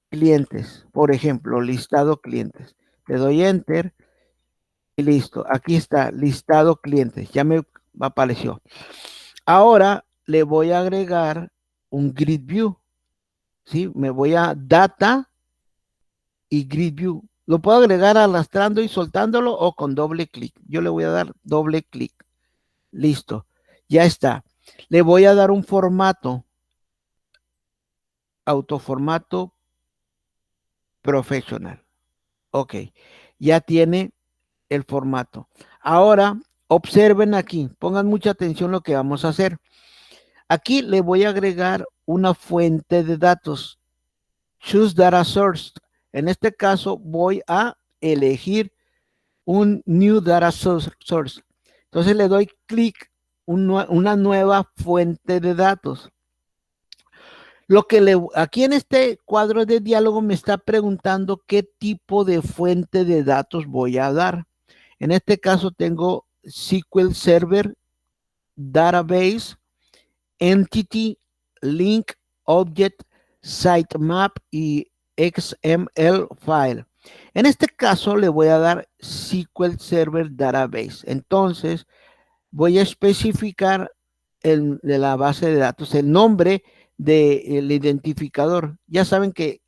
S1: clientes. Por ejemplo, listado clientes. Le doy enter y listo. Aquí está, listado clientes. Ya me apareció. Ahora le voy a agregar un grid view. ¿Sí? Me voy a data y grid view. Lo puedo agregar arrastrando y soltándolo o con doble clic. Yo le voy a dar doble clic. Listo. Ya está. Le voy a dar un formato. Autoformato profesional. Ok. Ya tiene el formato. Ahora, observen aquí. Pongan mucha atención lo que vamos a hacer. Aquí le voy a agregar una fuente de datos. Choose data source. En este caso voy a elegir un new data source. Entonces le doy clic una nueva fuente de datos. Lo que aquí en este cuadro de diálogo me está preguntando qué tipo de fuente de datos voy a dar. En este caso tengo SQL Server, Database, Entity, Link, Object, Sitemap y XML File. En este caso le voy a dar SQL Server Database. Entonces voy a especificar de la base de datos el nombre del identificador. Ya saben que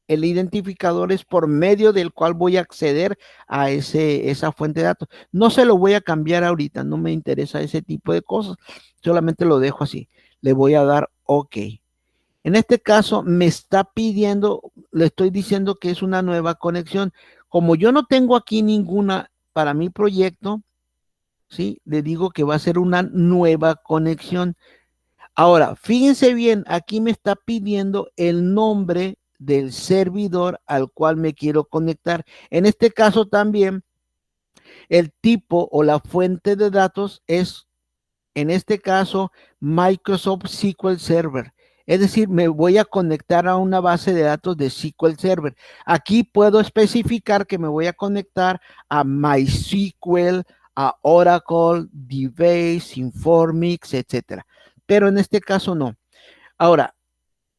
S1: el identificador es por medio del cual voy a acceder a esa fuente de datos. No se lo voy a cambiar ahorita, no me interesa ese tipo de cosas, solamente lo dejo así. Le voy a dar OK. En este caso me está pidiendo, le estoy diciendo que es una nueva conexión. Como yo no tengo aquí ninguna para mi proyecto, ¿sí? Le digo que va a ser una nueva conexión. Ahora, fíjense bien, aquí me está pidiendo el nombre del servidor al cual me quiero conectar. En este caso también, el tipo o la fuente de datos es, en este caso, Microsoft SQL Server. Es decir, me voy a conectar a una base de datos de SQL Server. Aquí puedo especificar que me voy a conectar a MySQL, a Oracle, DBase, Informix, etcétera. Pero en este caso no. Ahora,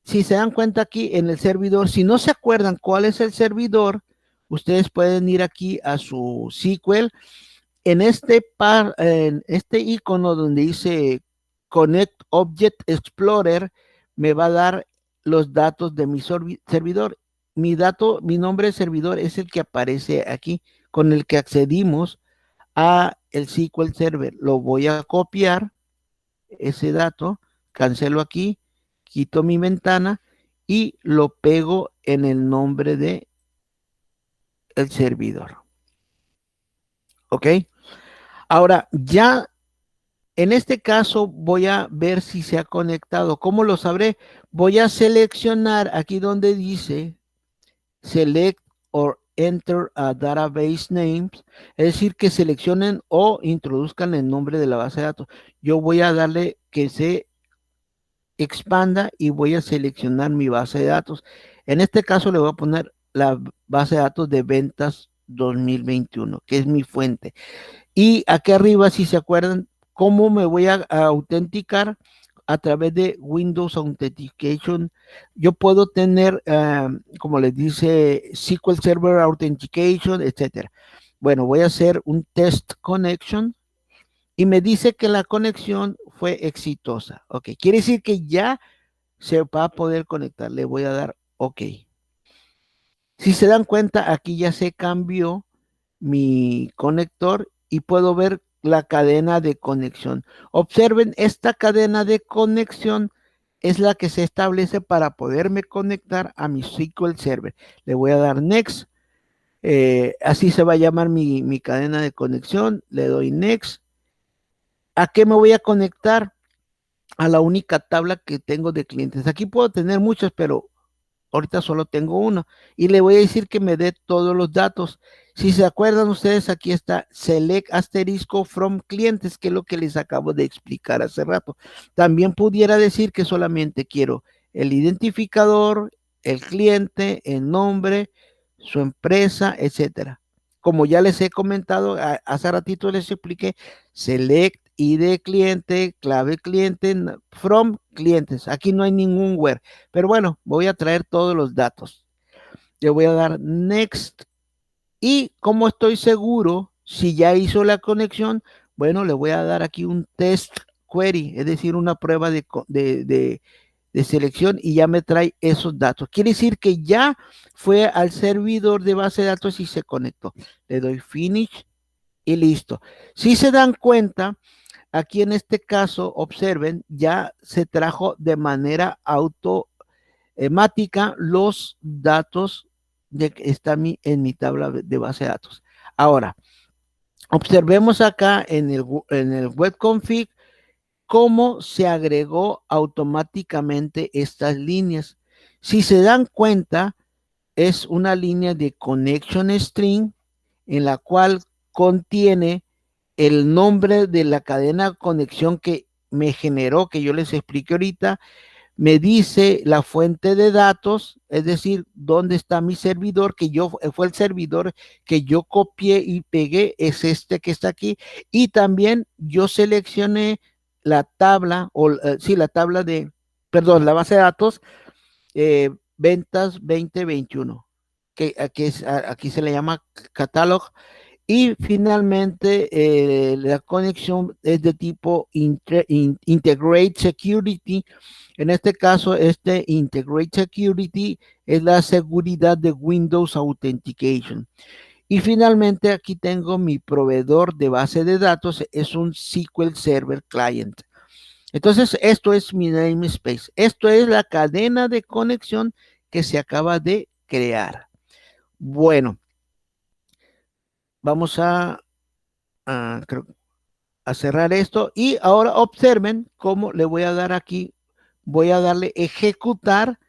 S1: si se dan cuenta aquí en el servidor, si no se acuerdan cuál es el servidor, ustedes pueden ir aquí a su SQL. En este icono donde dice Connect Object Explorer, me va a dar los datos de mi servidor. Mi nombre de servidor es el que aparece aquí, con el que accedimos a el SQL Server. Lo voy a copiar, ese dato, cancelo aquí, quito mi ventana y lo pego en el nombre de el servidor. ¿Ok? Ahora, ya en este caso voy a ver si se ha conectado. ¿Cómo lo sabré? Voy a seleccionar aquí donde dice Select or Enter a Database Names, es decir, que seleccionen o introduzcan el nombre de la base de datos. Yo voy a darle que se expanda y voy a seleccionar mi base de datos. En este caso le voy a poner la base de datos de ventas 2021, que es mi fuente. Y aquí arriba, si se acuerdan, cómo me voy a autenticar a través de Windows Authentication. Yo puedo tener, como les dice, SQL Server Authentication, etcétera. Bueno, voy a hacer un test connection y me dice que la conexión fue exitosa. Ok, quiere decir que ya se va a poder conectar. Le voy a dar OK. Si se dan cuenta, aquí ya se cambió mi conector y puedo ver la cadena de conexión. Observen, esta cadena de conexión es la que se establece para poderme conectar a mi SQL Server. Le voy a dar Next. Así se va a llamar mi cadena de conexión. Le doy Next. ¿A qué me voy a conectar? A la única tabla que tengo de clientes. Aquí puedo tener muchos, pero ahorita solo tengo uno. Y le voy a decir que me dé todos los datos. Si se acuerdan ustedes, aquí está Select asterisco from clientes, que es lo que les acabo de explicar hace rato. También pudiera decir que solamente quiero el identificador, el cliente, el nombre, su empresa, etcétera. Como ya les he comentado, hace ratito les expliqué, Select ID cliente, clave cliente, from clientes. Aquí no hay ningún where. Pero bueno, voy a traer todos los datos. Le voy a dar Next. Y como estoy seguro, si ya hizo la conexión, bueno, le voy a dar aquí un test query, es decir, una prueba de selección y ya me trae esos datos. Quiere decir que ya fue al servidor de base de datos y se conectó. Le doy Finish y listo. Si se dan cuenta, aquí en este caso, observen, ya se trajo de manera automática los datos de que está en mi tabla de base de datos. Ahora, observemos acá en el web config cómo se agregó automáticamente estas líneas. Si se dan cuenta, es una línea de connection string en la cual contiene el nombre de la cadena de conexión que me generó, que yo les expliqué ahorita, me dice la fuente de datos, es decir, dónde está mi servidor, que fue el servidor que yo copié y pegué, es este que está aquí, y también yo seleccioné la tabla, la tabla perdón, la base de datos, ventas 2021, que aquí se le llama catalog. Y finalmente, la conexión es de tipo Integrate Security. En este caso, Integrate Security es la seguridad de Windows Authentication. Y finalmente, aquí tengo mi proveedor de base de datos, es un SQL Server Client. Entonces, esto es mi namespace. Esto es la cadena de conexión que se acaba de crear. Bueno, vamos a cerrar esto y ahora observen cómo le voy a dar aquí, voy a darle ejecutar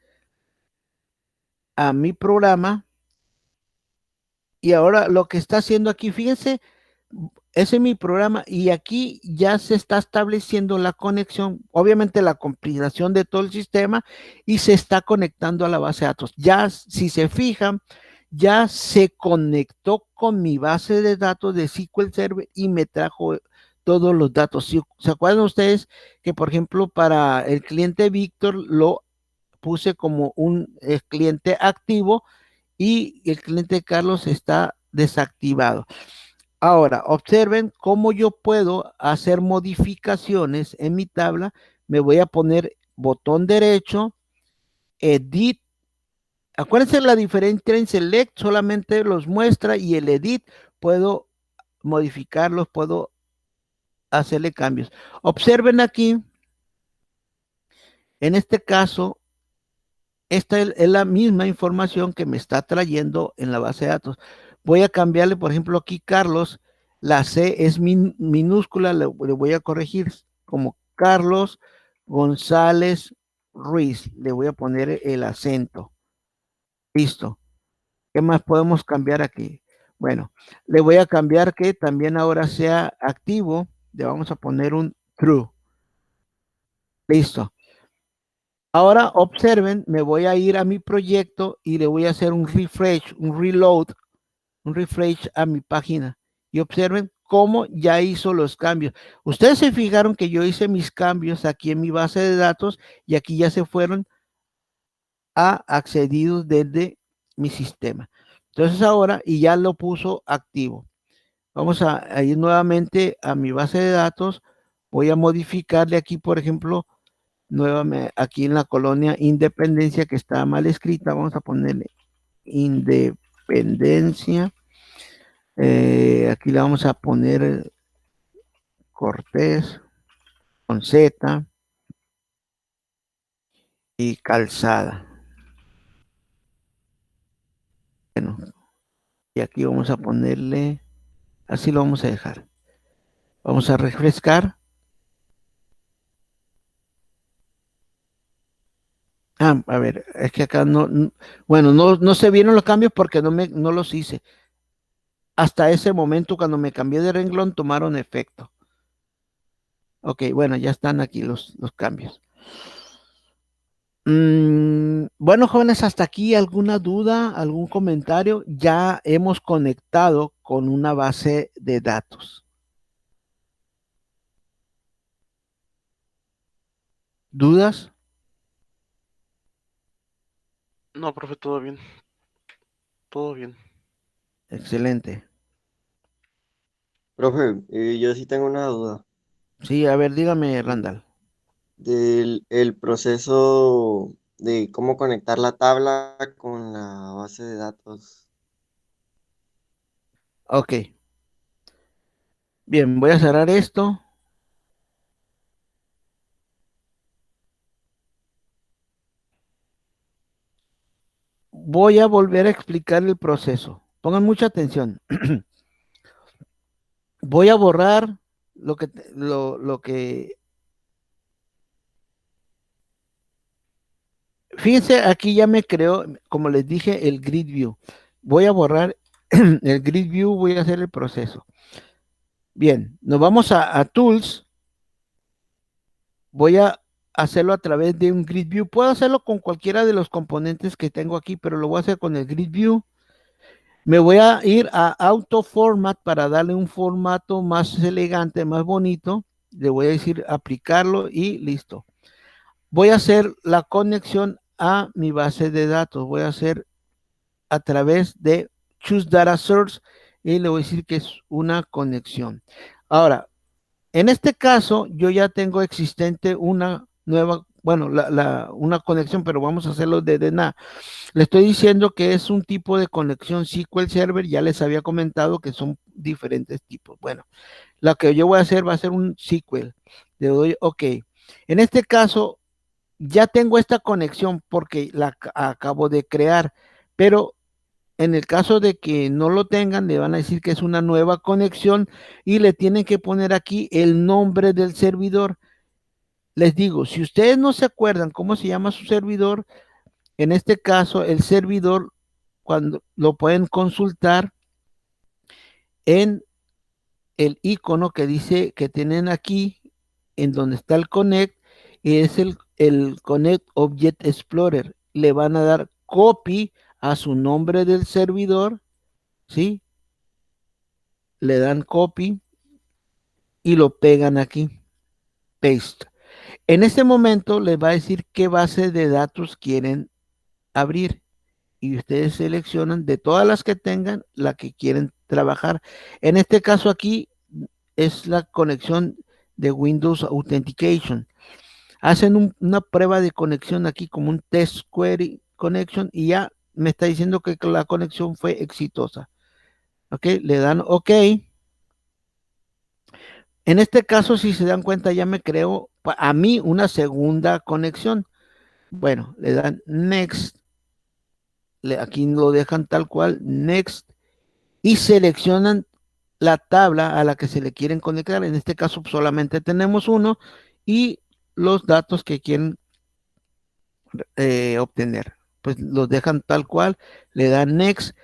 S1: a mi programa y ahora lo que está haciendo aquí, fíjense, ese es mi programa y aquí ya se está estableciendo la conexión, obviamente la compilación de todo el sistema y se está conectando a la base de datos. Ya, si se fijan, ya se conectó con mi base de datos de SQL Server y me trajo todos los datos. ¿Se acuerdan ustedes que, por ejemplo, para el cliente Víctor lo puse como un cliente activo y el cliente Carlos está desactivado? Ahora, observen cómo yo puedo hacer modificaciones en mi tabla. Me voy a poner botón derecho, Edit. Acuérdense la diferencia en Select, solamente los muestra y el Edit puedo modificarlos, puedo hacerle cambios. Observen aquí, en este caso, esta es la misma información que me está trayendo en la base de datos. Voy a cambiarle, por ejemplo, aquí Carlos, la C es minúscula, le voy a corregir como Carlos González Ruiz. Le voy a poner el acento. Listo. ¿Qué más podemos cambiar aquí? Bueno, le voy a cambiar que también ahora sea activo. Le vamos a poner un true. Listo. Ahora observen, me voy a ir a mi proyecto y le voy a hacer un refresh, un reload, un refresh a mi página. Y observen cómo ya hizo los cambios. Ustedes se fijaron que yo hice mis cambios aquí en mi base de datos y aquí ya se fueron a accedidos desde mi sistema. Entonces ahora, y ya lo puso activo. Vamos a ir nuevamente a mi base de datos. Voy a modificarle aquí, por ejemplo, nuevamente aquí en la colonia Independencia, que está mal escrita. Vamos a ponerle Independencia. Aquí le vamos a poner Cortés con Z y Calzada. Bueno, y aquí vamos a ponerle, así lo vamos a dejar. Vamos a refrescar. A ver, es que acá bueno, no se vieron los cambios porque no los hice. Hasta ese momento, cuando me cambié de renglón, tomaron efecto. Ok, bueno, ya están aquí los cambios. Bueno, jóvenes, hasta aquí, ¿alguna duda, algún comentario? Ya hemos conectado con una base de datos. ¿Dudas?
S2: No, profe, todo bien. Todo bien.
S1: Excelente.
S6: Profe, yo sí tengo una duda
S1: Sí, a ver, dígame, Randall.
S6: del el proceso de cómo conectar la tabla con la base de datos.
S1: Ok. Bien, voy a cerrar esto. Voy a volver a explicar el proceso. Pongan mucha atención. Voy a borrar lo que Fíjense, aquí ya me creó, como les dije, el grid view. Voy a borrar el grid view, voy a hacer el proceso. Bien, nos vamos a Tools. Voy a hacerlo a través de un grid view. Puedo hacerlo con cualquiera de los componentes que tengo aquí, pero lo voy a hacer con el grid view. Me voy a ir a Auto Format para darle un formato más elegante, más bonito. Le voy a decir aplicarlo y listo. Voy a hacer la conexión a mi base de datos. Voy a hacer a través de Choose Data Source y le voy a decir que es una conexión. Ahora, en este caso, yo ya tengo existente una nueva, bueno, una conexión, pero vamos a hacerlo de nada. Le estoy diciendo que es un tipo de conexión SQL Server, ya les había comentado que son diferentes tipos. Bueno, lo que yo voy a hacer va a ser un SQL. Le doy OK. En este caso, ya tengo esta conexión porque la acabo de crear, pero en el caso de que no lo tengan, le van a decir que es una nueva conexión y le tienen que poner aquí el nombre del servidor. Les digo, si ustedes no se acuerdan cómo se llama su servidor, en este caso el servidor, cuando lo pueden consultar en el icono que dice que tienen aquí, en donde está el Connect, es el Connect Object Explorer. Le van a dar copy a su nombre del servidor, ¿sí? Le dan copy y lo pegan aquí, paste. En este momento les va a decir qué base de datos quieren abrir y ustedes seleccionan de todas las que tengan la que quieren trabajar. En este caso aquí es la conexión de Windows Authentication. Hacen una prueba de conexión aquí como un test query connection y ya me está diciendo que la conexión fue exitosa. Ok, le dan OK. En este caso, si se dan cuenta, ya me creo a mí una segunda conexión. Bueno, le dan Next. Aquí lo dejan tal cual, Next. Y seleccionan la tabla a la que se le quieren conectar. En este caso, solamente tenemos uno. Y los datos que quieren obtener. Pues los dejan tal cual, le dan Next.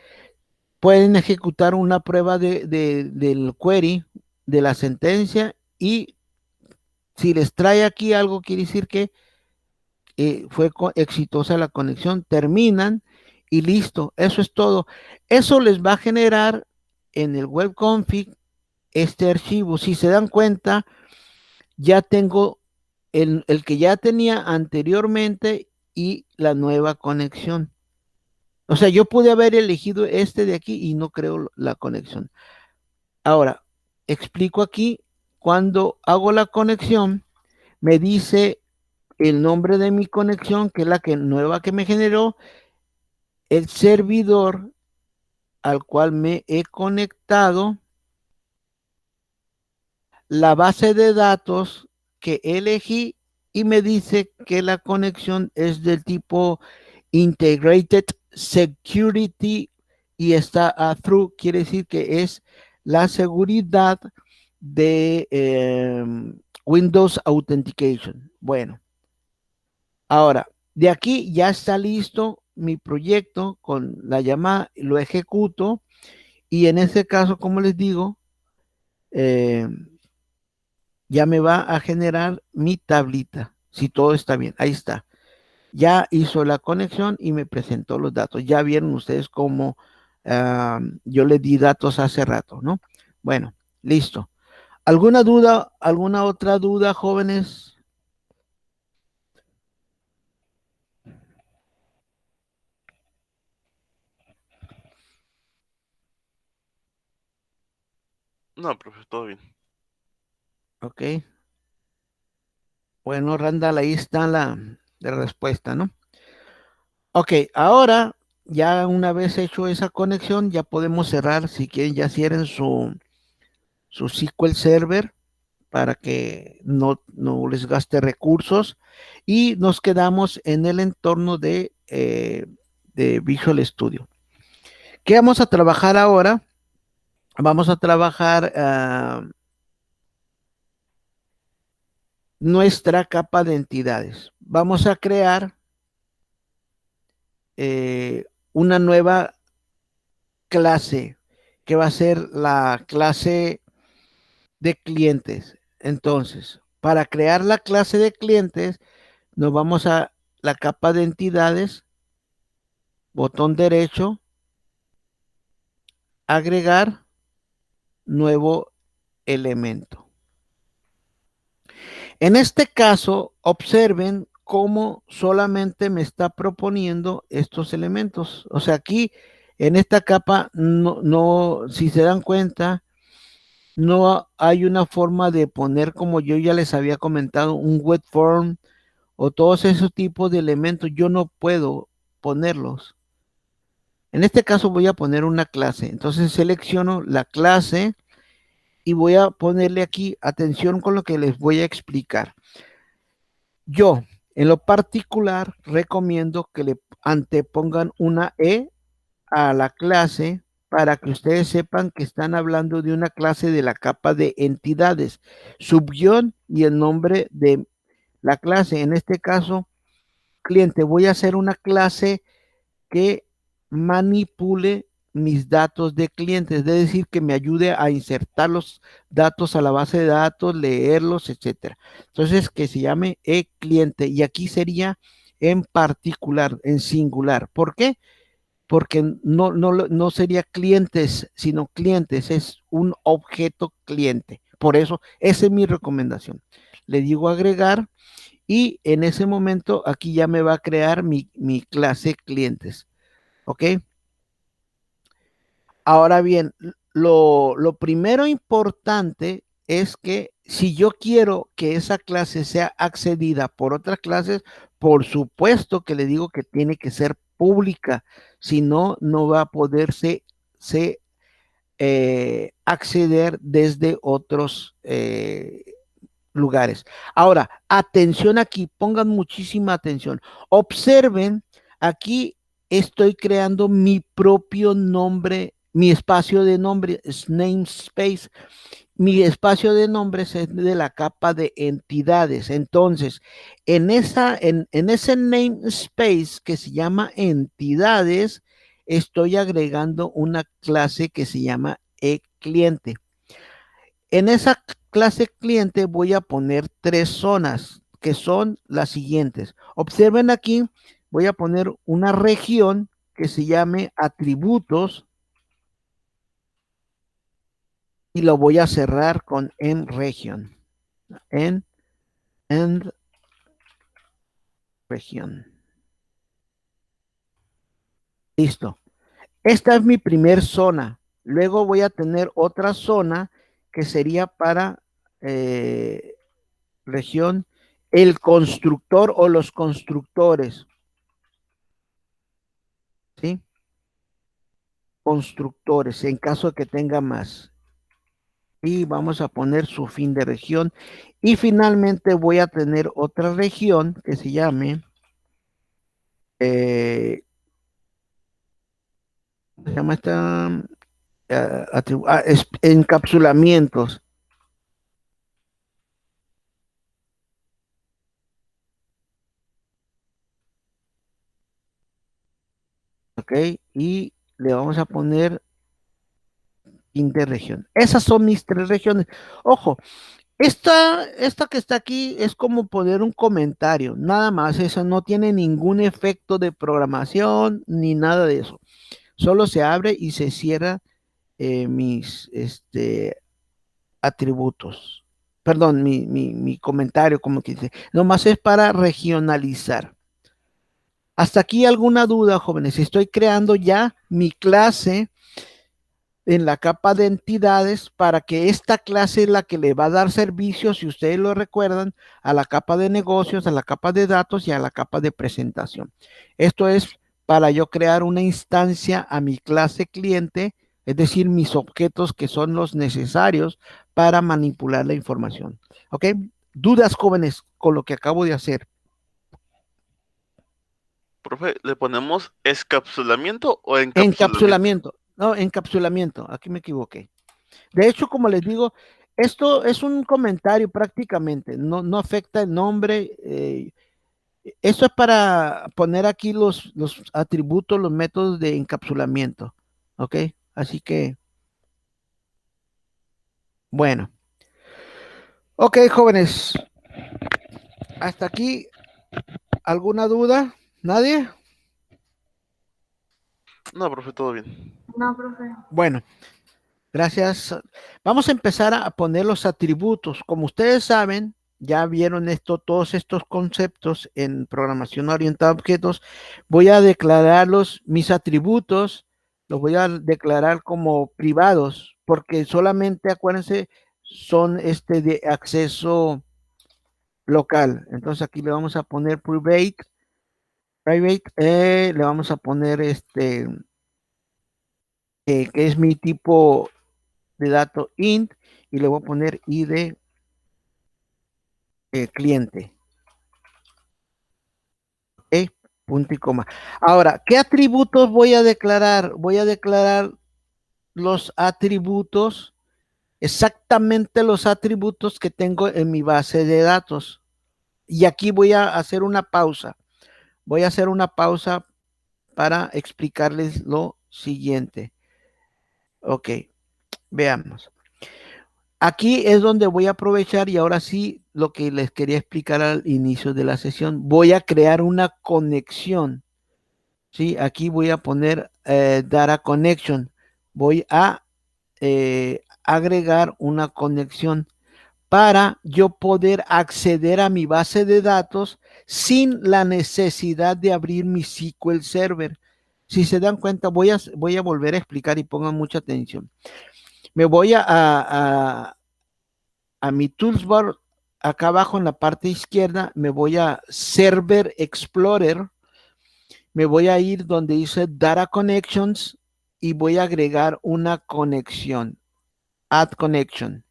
S1: Pueden ejecutar una prueba del query, de la sentencia, y si les trae aquí algo, quiere decir que fue exitosa la conexión, terminan y listo, eso es todo. Eso les va a generar en el web config este archivo. Si se dan cuenta, ya tengo el que ya tenía anteriormente y la nueva conexión. O sea, yo pude haber elegido este de aquí y no creo la conexión. Ahora, explico aquí, cuando hago la conexión, me dice el nombre de mi conexión, que es la nueva que me generó, el servidor al cual me he conectado, la base de datos que elegí y me dice que la conexión es del tipo Integrated Security y está a through, quiere decir que es la seguridad de Windows Authentication. Bueno, ahora, de aquí ya está listo mi proyecto con la llamada, lo ejecuto y en ese caso, como les digo, ya me va a generar mi tablita, si todo está bien, ahí está. Ya hizo la conexión y me presentó los datos. Ya vieron ustedes cómo yo les di datos hace rato, ¿no? Bueno, listo. ¿Alguna duda, alguna otra duda, jóvenes?
S2: No, profe, todo bien.
S1: Ok. Bueno, Randall, ahí está la respuesta, ¿no? Ok, ahora ya una vez hecho esa conexión, ya podemos cerrar, si quieren, ya cierren su SQL Server para que no les gaste recursos y nos quedamos en el entorno de Visual Studio. ¿Qué vamos a trabajar ahora? Vamos a trabajar nuestra capa de entidades. Vamos a crear una nueva clase que va a ser la clase de clientes. Entonces, para crear la clase de clientes, nos vamos a la capa de entidades, botón derecho, agregar nuevo elemento. En este caso, observen cómo solamente me está proponiendo estos elementos. O sea, aquí en esta capa, no, si se dan cuenta, no hay una forma de poner, como yo ya les había comentado, un web form o todos esos tipos de elementos. Yo no puedo ponerlos. En este caso voy a poner una clase. Entonces selecciono la clase y voy a ponerle aquí atención con lo que les voy a explicar. Yo, en lo particular, recomiendo que le antepongan una E a la clase para que ustedes sepan que están hablando de una clase de la capa de entidades, subguión y el nombre de la clase. En este caso, cliente, voy a hacer una clase que manipule mis datos de clientes, es decir, que me ayude a insertar los datos a la base de datos, leerlos, etcétera. Entonces, que se llame cliente y aquí sería en particular, en singular. ¿Por qué? Porque no sería clientes, sino clientes, es un objeto cliente. Por eso, esa es mi recomendación. Le digo agregar y en ese momento aquí ya me va a crear mi clase clientes. ¿Ok? Ahora bien, lo primero importante es que si yo quiero que esa clase sea accedida por otras clases, por supuesto que le digo que tiene que ser pública, si no, no va a poderse acceder desde otros lugares. Ahora, atención aquí, pongan muchísima atención. Observen, aquí estoy creando mi propio nombre, mi espacio de nombre, es namespace. Mi espacio de nombres es de la capa de entidades. Entonces, en ese namespace que se llama entidades, estoy agregando una clase que se llama cliente. En esa clase cliente voy a poner 3 zonas que son las siguientes. Observen aquí, voy a poner una región que se llame atributos y lo voy a cerrar con en región. En región. Listo. Esta es mi primer zona. Luego voy a tener otra zona que sería para región, el constructor o los constructores. ¿Sí? Constructores, en caso de que tenga más. Y vamos a poner su fin de región. Y finalmente voy a tener otra región que se llame se llama esta encapsulamientos. Ok, y le vamos a poner fin de región. Esas son mis 3 regiones. Ojo, esta que está aquí es como poner un comentario, nada más. Eso no tiene ningún efecto de programación ni nada de eso. Solo se abre y se cierra mis atributos. Perdón, mi comentario, como que dice. Nomás es para regionalizar. Hasta aquí alguna duda, jóvenes. Estoy creando ya mi clase en la capa de entidades para que esta clase es la que le va a dar servicio, si ustedes lo recuerdan, a la capa de negocios, a la capa de datos y a la capa de presentación. Esto es para yo crear una instancia a mi clase cliente, es decir, mis objetos que son los necesarios para manipular la información. ¿Ok? ¿Dudas, jóvenes, con lo que acabo de hacer?
S2: Profe, ¿le ponemos escapsulamiento o encapsulamiento?
S1: Encapsulamiento. No, encapsulamiento. Aquí me equivoqué. De hecho, como les digo, esto es un comentario prácticamente. No afecta el nombre. Esto es para poner aquí los atributos, los métodos de encapsulamiento. ¿Ok? Así que, bueno. Ok, jóvenes. Hasta aquí, ¿alguna duda? ¿Nadie?
S2: No, profe, todo bien.
S4: No, profe.
S1: Bueno, gracias. Vamos a empezar a poner los atributos. Como ustedes saben, ya vieron esto, todos estos conceptos en programación orientada a objetos. Voy a declararlos, mis atributos, los voy a declarar como privados, porque solamente, acuérdense, son de acceso local. Entonces aquí le vamos a poner private, le vamos a poner que es mi tipo de dato int, y le voy a poner id cliente. ¿Ok? Punto y coma. Ahora, ¿qué atributos voy a declarar? Voy a declarar los atributos, exactamente los atributos que tengo en mi base de datos. Y aquí voy a hacer una pausa. Voy a hacer una pausa para explicarles lo siguiente. Ok, veamos. Aquí es donde voy a aprovechar, y ahora sí, lo que les quería explicar al inicio de la sesión. Voy a crear una conexión. ¿Sí? Aquí voy a poner data connection. Voy a agregar una conexión para yo poder acceder a mi base de datos sin la necesidad de abrir mi SQL Server. Si se dan cuenta, voy a volver a explicar y pongan mucha atención. Me voy a mi toolbar, acá abajo en la parte izquierda, me voy a Server Explorer, me voy a ir donde dice Data Connections y voy a agregar una conexión, Add Connection.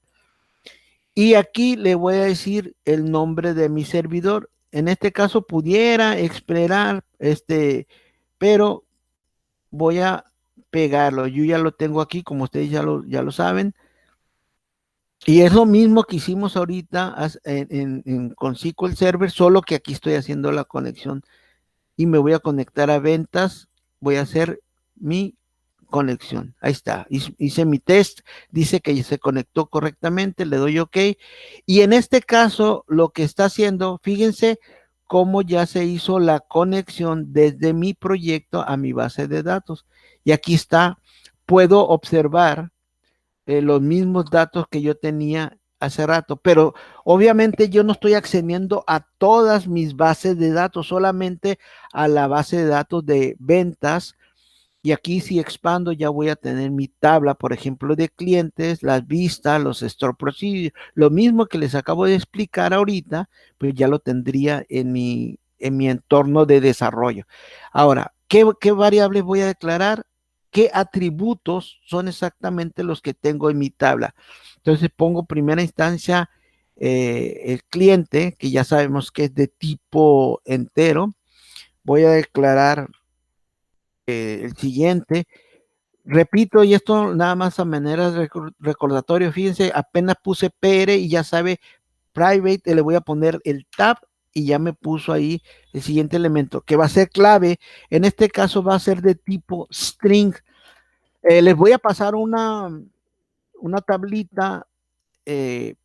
S1: Y aquí le voy a decir el nombre de mi servidor. En este caso pudiera esperar, pero voy a pegarlo. Yo ya lo tengo aquí, como ustedes ya lo saben. Y es lo mismo que hicimos ahorita con SQL Server, solo que aquí estoy haciendo la conexión y me voy a conectar a ventas. Voy a hacer mi conexión. Ahí está. Hice mi test, dice que se conectó correctamente, le doy OK. Y en este caso, lo que está haciendo, fíjense cómo ya se hizo la conexión desde mi proyecto a mi base de datos. Y aquí está, puedo observar los mismos datos que yo tenía hace rato, pero obviamente yo no estoy accediendo a todas mis bases de datos, solamente a la base de datos de ventas. Y aquí si expando ya voy a tener mi tabla, por ejemplo, de clientes, las vistas, los store procedures, lo mismo que les acabo de explicar ahorita, pues ya lo tendría en mi entorno de desarrollo. Ahora, ¿qué variables voy a declarar? ¿Qué atributos son exactamente los que tengo en mi tabla? Entonces pongo primera instancia el cliente, que ya sabemos que es de tipo entero. Voy a declarar el siguiente. Repito, y esto nada más a manera de recordatorio, fíjense, apenas puse PR y ya sabe, private, le voy a poner el tab y ya me puso ahí el siguiente elemento, que va a ser clave. En este caso va a ser de tipo string. Les voy a pasar una tablita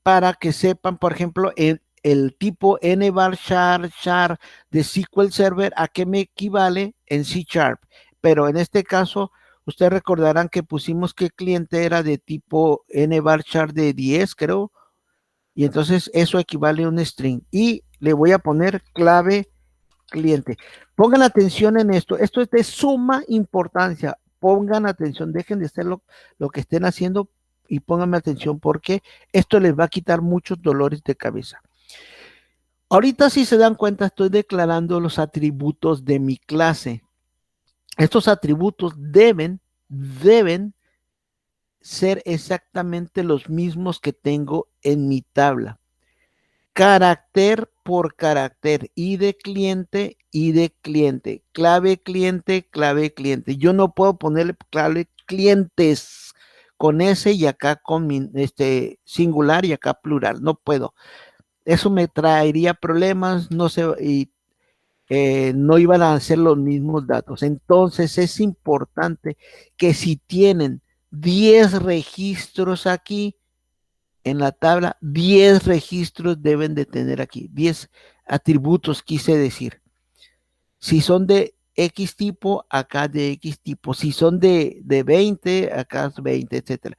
S1: para que sepan, por ejemplo, el tipo nvar char de SQL Server, a qué me equivale en C#. Pero en este caso, ustedes recordarán que pusimos que el cliente era de tipo nvar de 10, creo, y entonces eso equivale a un string. Y le voy a poner clave cliente. Pongan atención en esto. Esto es de suma importancia. Pongan atención, dejen de hacer lo que estén haciendo y pónganme atención porque esto les va a quitar muchos dolores de cabeza. Ahorita, si se dan cuenta, estoy declarando los atributos de mi clase. Estos atributos deben ser exactamente los mismos que tengo en mi tabla. Carácter por carácter, ID cliente, clave cliente, clave cliente. Yo no puedo ponerle clave clientes con S y acá con singular y acá plural, no puedo. Eso me traería problemas, no sé, y no iban a ser los mismos datos. Entonces es importante que si tienen 10 registros aquí en la tabla, 10 registros deben de tener aquí, 10 atributos quise decir. Si son de X tipo, acá de X tipo. Si son de 20, acá es 20, etcétera.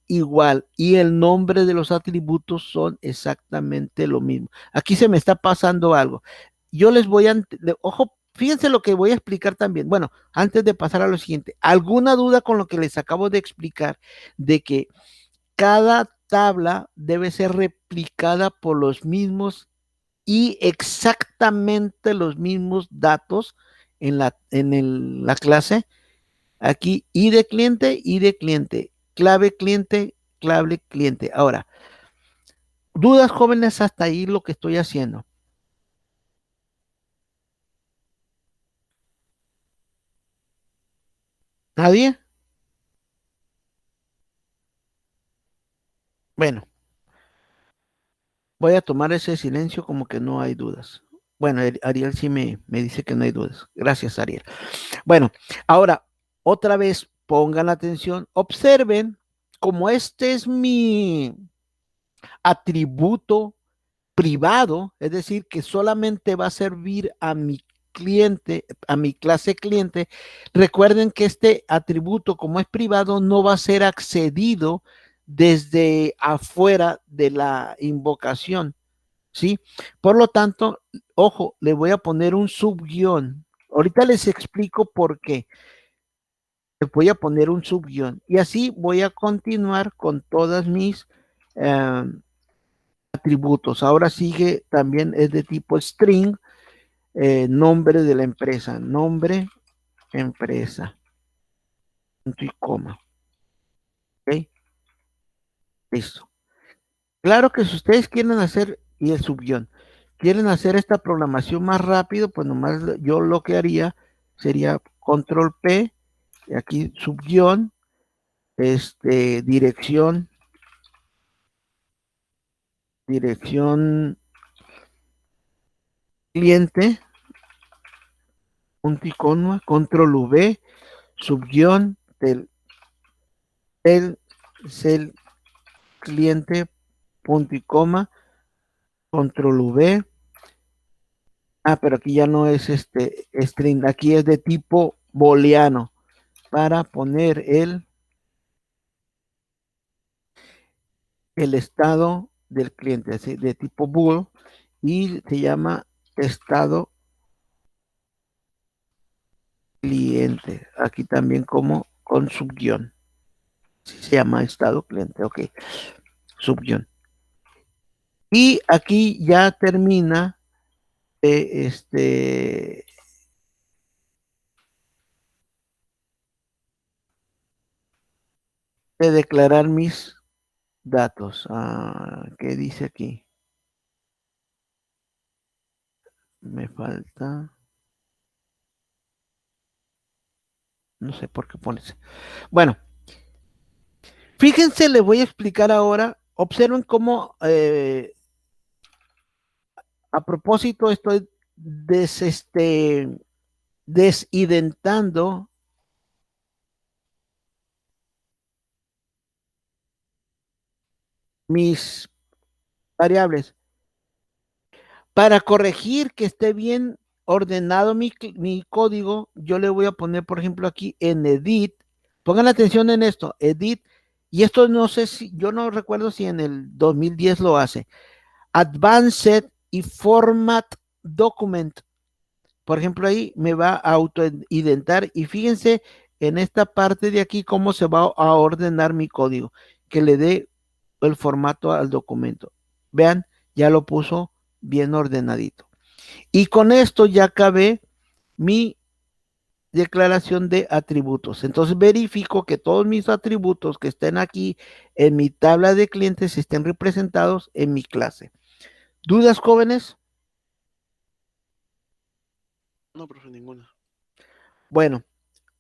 S1: Igual, y el nombre de los atributos son exactamente lo mismo. Aquí se me está pasando algo. Yo les voy a, ojo, fíjense lo que voy a explicar también. Bueno, antes de pasar a lo siguiente, ¿alguna duda con lo que les acabo de explicar de que cada tabla debe ser replicada por los mismos y exactamente los mismos datos la clase? Aquí, y de cliente, clave cliente. Ahora, dudas jóvenes hasta ahí lo que estoy haciendo. ¿Nadie? Bueno, voy a tomar ese silencio como que no hay dudas. Bueno, Ariel sí me dice que no hay dudas. Gracias, Ariel. Bueno, ahora, otra vez, pongan atención, observen como este es mi atributo privado, es decir, que solamente va a servir a mi cliente, a mi clase cliente. Recuerden que este atributo, como es privado, no va a ser accedido desde afuera de la invocación, ¿sí? Por lo tanto, ojo, le voy a poner un subguión. Ahorita les explico por qué. Le voy a poner un subguión y así voy a continuar con todas mis atributos. Ahora sigue también es de tipo string, nombre de la empresa, nombre, empresa, punto y coma. ¿Ok? Listo. Claro que si ustedes quieren hacer, y el subguión, quieren hacer esta programación más rápido, pues nomás yo lo que haría sería control P, y aquí subguión, dirección cliente, punto y coma, control V, subguión del cliente, punto y coma, control V. Pero aquí ya no es string, aquí es de tipo booleano para poner el estado del cliente, así, de tipo bool, y se llama estado cliente. Aquí también como con subguión. Se llama estado cliente, ok, subguión. Y aquí ya termina de declarar mis datos. ¿Qué dice aquí? Me falta. No sé por qué pones. Bueno, fíjense, les voy a explicar ahora. Observen cómo a propósito estoy desidentando mis variables. Para corregir que esté bien ordenado mi código, yo le voy a poner, por ejemplo, aquí en edit. Pongan atención en esto, edit. Y esto no sé si, yo no recuerdo si en el 2010 lo hace. Advanced y Format Document. Por ejemplo, ahí me va a autoidentar y fíjense en esta parte de aquí cómo se va a ordenar mi código, que le dé el formato al documento. Vean, ya lo puso bien ordenadito. Y con esto ya acabé mi declaración de atributos. Entonces verifico que todos mis atributos que estén aquí en mi tabla de clientes estén representados en mi clase. ¿Dudas, jóvenes?
S2: No, profe, ninguna.
S1: Bueno,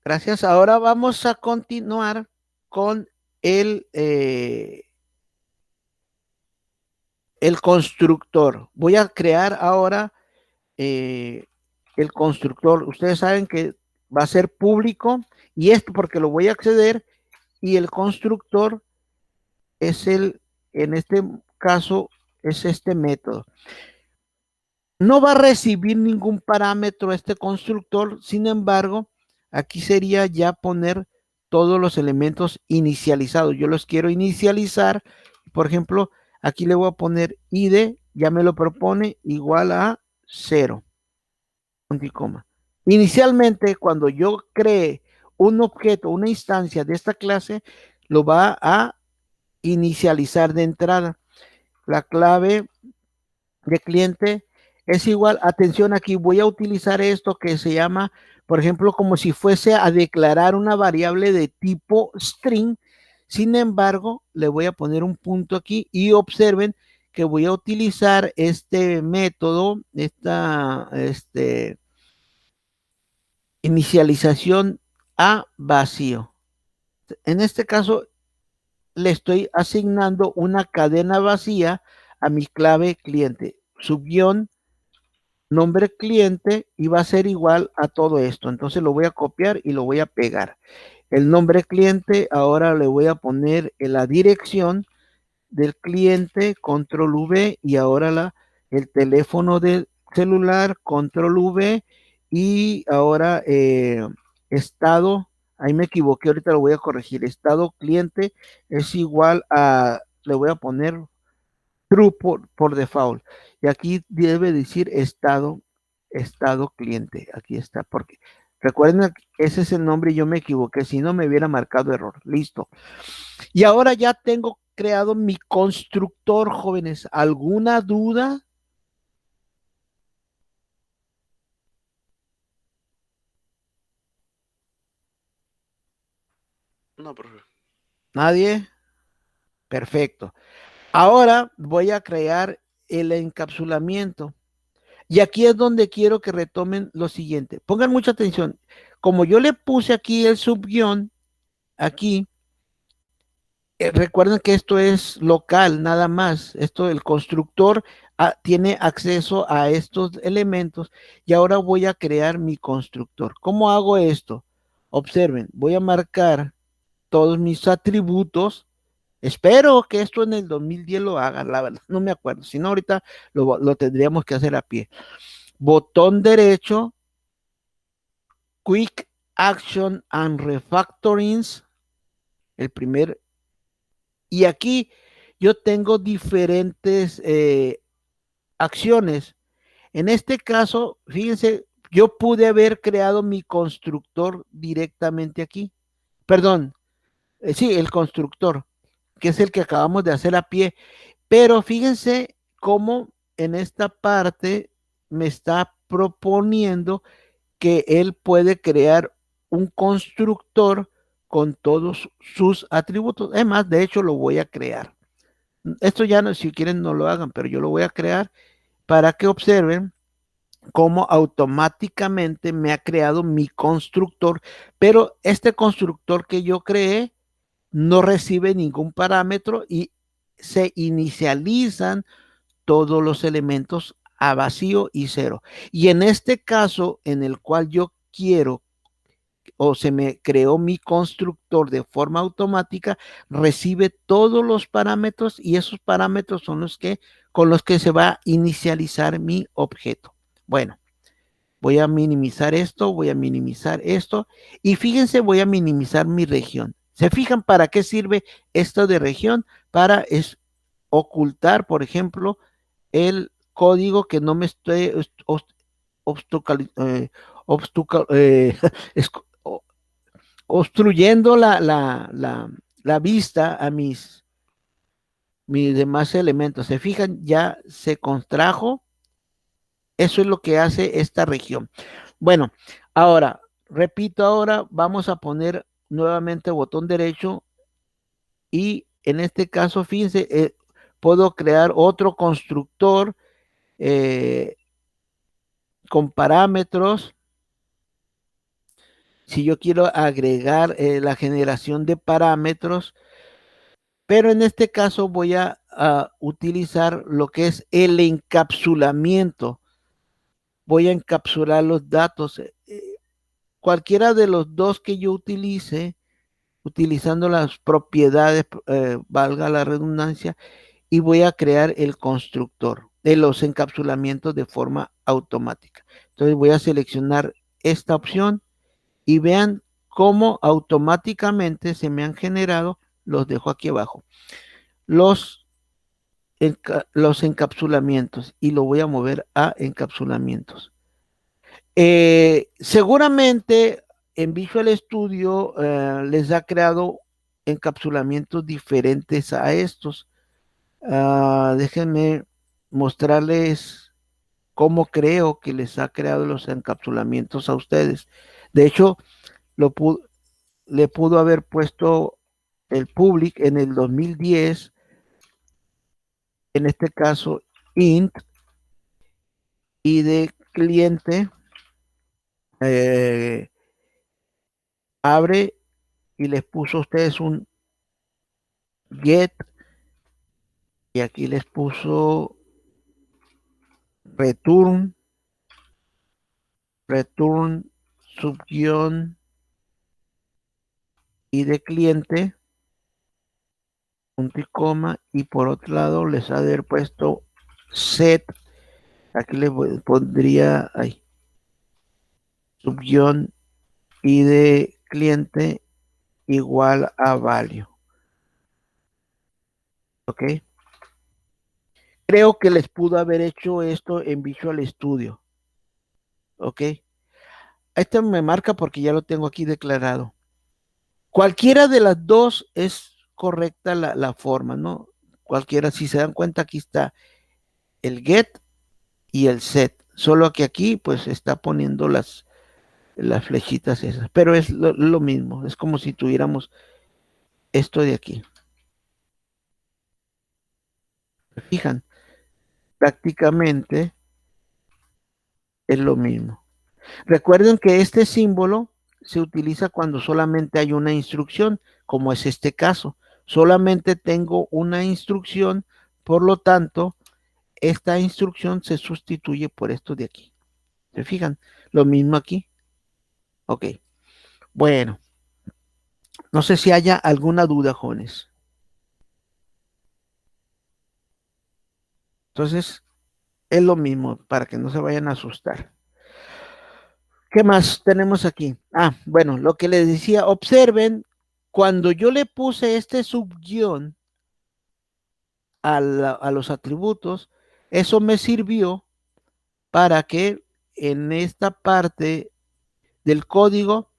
S1: gracias. Ahora vamos a continuar con el constructor. Voy a crear ahora el constructor. Ustedes saben que va a ser público y esto porque lo voy a acceder y el constructor es en este caso, es este método. No va a recibir ningún parámetro este constructor, sin embargo, aquí sería ya poner todos los elementos inicializados. Yo los quiero inicializar, por ejemplo, aquí le voy a poner id, ya me lo propone, igual a 0. Punto y coma. Inicialmente, cuando yo cree un objeto, una instancia de esta clase, lo va a inicializar de entrada. La clave de cliente es igual, atención aquí, voy a utilizar esto que se llama, por ejemplo, como si fuese a declarar una variable de tipo string. Sin embargo, le voy a poner un punto aquí y observen que voy a utilizar este método, esta inicialización a vacío. En este caso, le estoy asignando una cadena vacía a mi clave cliente, subguión, nombre cliente, y va a ser igual a todo esto. Entonces lo voy a copiar y lo voy a pegar. El nombre cliente, ahora le voy a poner en la dirección del cliente, control V, y ahora el teléfono del celular, control V, y ahora estado, ahí me equivoqué, ahorita lo voy a corregir, estado cliente es igual a, le voy a poner true por default, y aquí debe decir estado cliente, aquí está, porque recuerden que ese es el nombre y yo me equivoqué, si no me hubiera marcado error, listo. Y ahora ya tengo creado mi constructor, jóvenes. ¿Alguna duda?
S2: No, profe.
S1: ¿Nadie? Perfecto. Ahora voy a crear el encapsulamiento. Y aquí es donde quiero que retomen lo siguiente. Pongan mucha atención. Como yo le puse aquí el subguión, aquí, recuerden que esto es local, nada más. Esto, el constructor tiene acceso a estos elementos y ahora voy a crear mi constructor. ¿Cómo hago esto? Observen, voy a marcar todos mis atributos. Espero que esto en el 2010 lo haga, la verdad, no me acuerdo. Si no, ahorita lo tendríamos que hacer a pie. Botón derecho, Quick Action and Refactorings, el primer. Y aquí yo tengo diferentes acciones. En este caso, fíjense, yo pude haber creado mi constructor directamente aquí. Perdón, sí, el constructor, que es el que acabamos de hacer a pie. Pero fíjense cómo en esta parte me está proponiendo que él puede crear un constructor con todos sus atributos. Es más, de hecho, lo voy a crear. Esto ya no, si quieren no lo hagan, pero yo lo voy a crear para que observen cómo automáticamente me ha creado mi constructor, pero este constructor que yo creé no recibe ningún parámetro y se inicializan todos los elementos a vacío y 0. Y en este caso, en el cual yo quiero o se me creó mi constructor de forma automática, recibe todos los parámetros y esos parámetros son los que con los que se va a inicializar mi objeto. Bueno, voy a minimizar esto, voy a minimizar esto y fíjense, voy a minimizar mi región. ¿Se fijan para qué sirve esto de región? Para ocultar, por ejemplo, el código que no me esté obstruyendo la vista a mis demás elementos. ¿Se fijan? Ya se contrajo. Eso es lo que hace esta región. Bueno, ahora, repito, ahora vamos a poner nuevamente botón derecho y en este caso, fíjense, puedo crear otro constructor con parámetros. Si yo quiero agregar la generación de parámetros, pero en este caso voy a utilizar lo que es el encapsulamiento. voy a encapsular los datos. Cualquiera de los dos que yo utilice, utilizando las propiedades, valga la redundancia, y voy a crear el constructor de los encapsulamientos de forma automática. Entonces voy a seleccionar esta opción y vean cómo automáticamente se me han generado, los dejo aquí abajo, los encapsulamientos, y lo voy a mover a encapsulamientos. Seguramente en Visual Studio les ha creado encapsulamientos diferentes a estos. Déjenme mostrarles cómo creo que les ha creado los encapsulamientos a ustedes. De hecho, le pudo haber puesto el public en el 2010, en este caso int, y de cliente, abre, y les puso a ustedes un get, y aquí les puso return subguión y de cliente, punto y coma, y por otro lado les ha de haber puesto set, aquí le pondría ahí, subguión y de cliente igual a value. Ok. Creo que les pudo haber hecho esto en Visual Studio. Ok. Este me marca porque ya lo tengo aquí declarado. Cualquiera de las dos es correcta la forma, ¿no? Cualquiera, si se dan cuenta, aquí está el get y el set. Solo que aquí, pues, está poniendo las flechitas esas. Pero es lo mismo. Es como si tuviéramos esto de aquí. ¿Se fijan? Prácticamente es lo mismo. Recuerden que este símbolo se utiliza cuando solamente hay una instrucción, como es este caso. Solamente tengo una instrucción, por lo tanto, esta instrucción se sustituye por esto de aquí. ¿Se fijan? Lo mismo aquí. Ok. Bueno. No sé si haya alguna duda, jóvenes. Entonces, es lo mismo, para que no se vayan a asustar. ¿Qué más tenemos aquí? Bueno, lo que les decía, observen, cuando yo le puse este subguión a los atributos, eso me sirvió para que en esta parte del código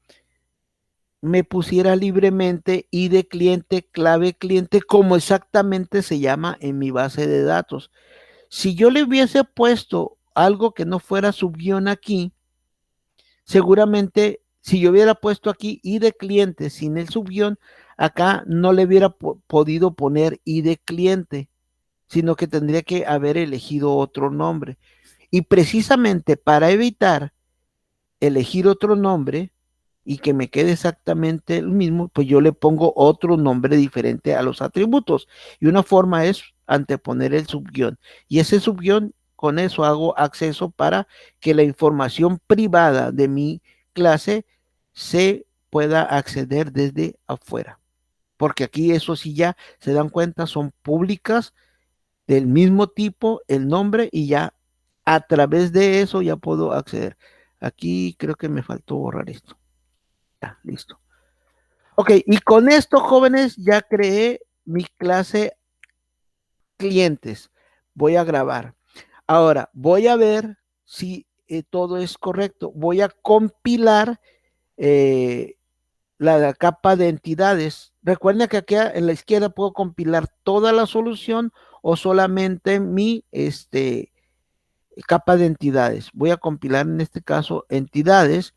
S1: me pusiera libremente ID cliente, clave cliente, como exactamente se llama en mi base de datos. Si yo le hubiese puesto algo que no fuera subguión aquí, seguramente si yo hubiera puesto aquí ID cliente sin el subguión, acá no le hubiera podido poner ID cliente, sino que tendría que haber elegido otro nombre. Y precisamente para evitar elegir otro nombre y que me quede exactamente el mismo, pues yo le pongo otro nombre diferente a los atributos. Y una forma es anteponer el subguión. Y ese subguión, con eso hago acceso para que la información privada de mi clase se pueda acceder desde afuera. Porque aquí eso sí ya se dan cuenta, son públicas del mismo tipo, el nombre, y ya a través de eso ya puedo acceder. Aquí creo que me faltó borrar esto. Ya, listo. Ok, y con esto, jóvenes, ya creé mi clase clientes. Voy a grabar. Ahora, voy a ver si todo es correcto. Voy a compilar la capa de entidades. Recuerden que aquí en la izquierda puedo compilar toda la solución o solamente mi capa de entidades. Voy a compilar en este caso entidades.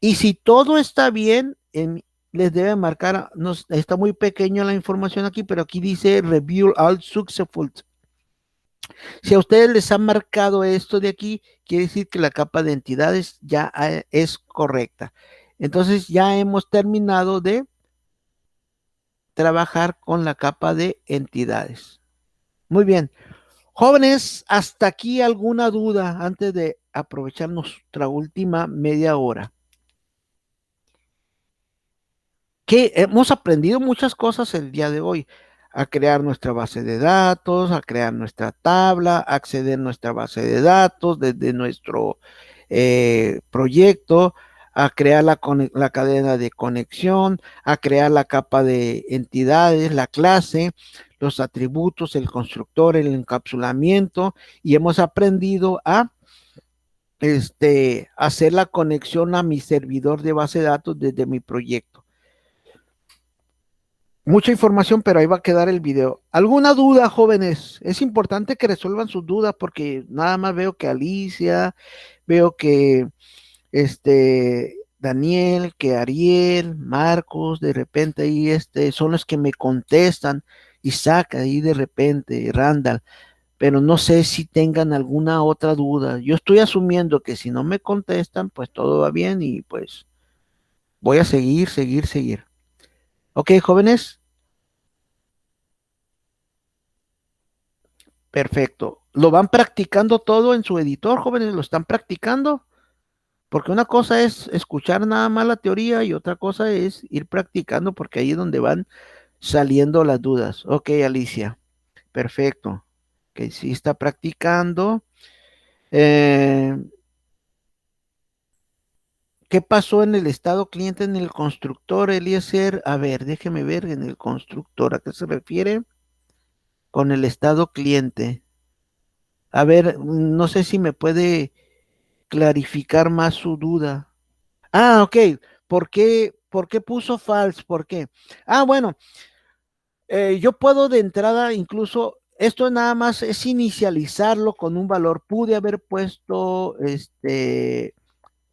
S1: Y si todo está bien, les debe marcar, no, está muy pequeña la información aquí, pero aquí dice Review All Successful. Si a ustedes les han marcado esto de aquí, quiere decir que la capa de entidades ya es correcta. Entonces ya hemos terminado de trabajar con la capa de entidades. Muy bien. Jóvenes, ¿hasta aquí alguna duda antes de aprovechar nuestra última media hora. Que hemos aprendido muchas cosas el día de hoy, a crear nuestra base de datos, a crear nuestra tabla, a acceder a nuestra base de datos desde nuestro proyecto, a crear la cadena de conexión, a crear la capa de entidades, la clase, los atributos, el constructor, el encapsulamiento, y hemos aprendido a hacer la conexión a mi servidor de base de datos desde mi proyecto. Mucha información, pero ahí va a quedar el video. ¿Alguna duda, jóvenes? Es importante que resuelvan sus dudas porque nada más veo que Alicia, veo que Daniel, que Ariel, Marcos, de repente ahí son los que me contestan, Isaac ahí de repente, Randall, pero no sé si tengan alguna otra duda. Yo estoy asumiendo que si no me contestan, pues todo va bien y pues voy a seguir. Ok, jóvenes. Perfecto. ¿Lo van practicando todo en su editor, jóvenes? ¿Lo están practicando? Porque una cosa es escuchar nada más la teoría y otra cosa es ir practicando porque ahí es donde van saliendo las dudas. Ok, Alicia. Perfecto. Que sí está practicando. ¿Qué pasó en el estado cliente en el constructor, Eliezer? A ver, déjeme ver en el constructor. ¿A qué se refiere con el estado cliente? A ver, no sé si me puede clarificar más su duda. Ah, ok. ¿Por qué puso false? ¿Por qué? Ah, bueno, yo puedo de entrada incluso, esto nada más es inicializarlo con un valor. Pude haber puesto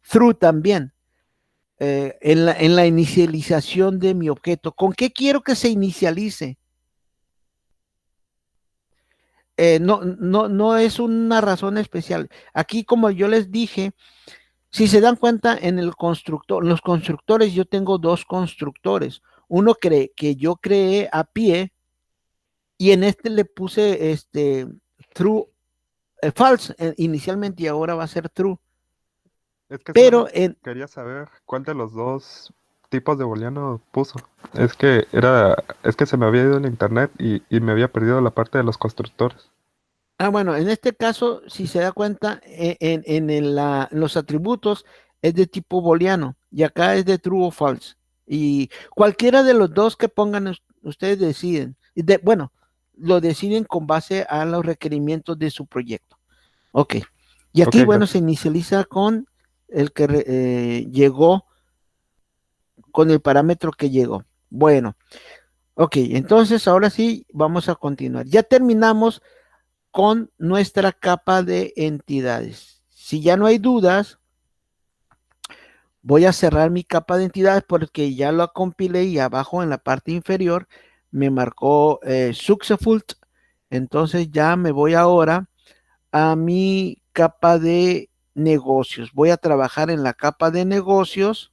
S1: true también. En la inicialización de mi objeto. ¿Con qué quiero que se inicialice? No es una razón especial. Aquí, como yo les dije, si se dan cuenta, en el constructor, los constructores, yo tengo dos constructores. Uno que yo creé a pie y en este le puse true, false inicialmente y ahora va a ser true.
S8: Es que
S1: Pero
S8: solamente quería saber cuál de los dos tipos de booleano puso. Es que se me había ido el internet y me había perdido la parte de los constructores.
S1: bueno, en este caso, si se da cuenta, los atributos es de tipo booleano y acá es de true o false. Y cualquiera de los dos que pongan, ustedes deciden. Bueno, lo deciden con base a los requerimientos de su proyecto. Ok. Y aquí,
S8: Ok,
S1: bueno,
S8: gracias.
S1: se inicializa con el que llegó, con el parámetro que llegó. Bueno, ok, entonces ahora sí vamos a continuar. Ya terminamos con nuestra capa de entidades. Si ya no hay dudas, voy a cerrar mi capa de entidades porque ya lo compilé y abajo en la parte inferior me marcó successful. Entonces ya me voy ahora a mi capa de negocios. Voy a trabajar en la capa de negocios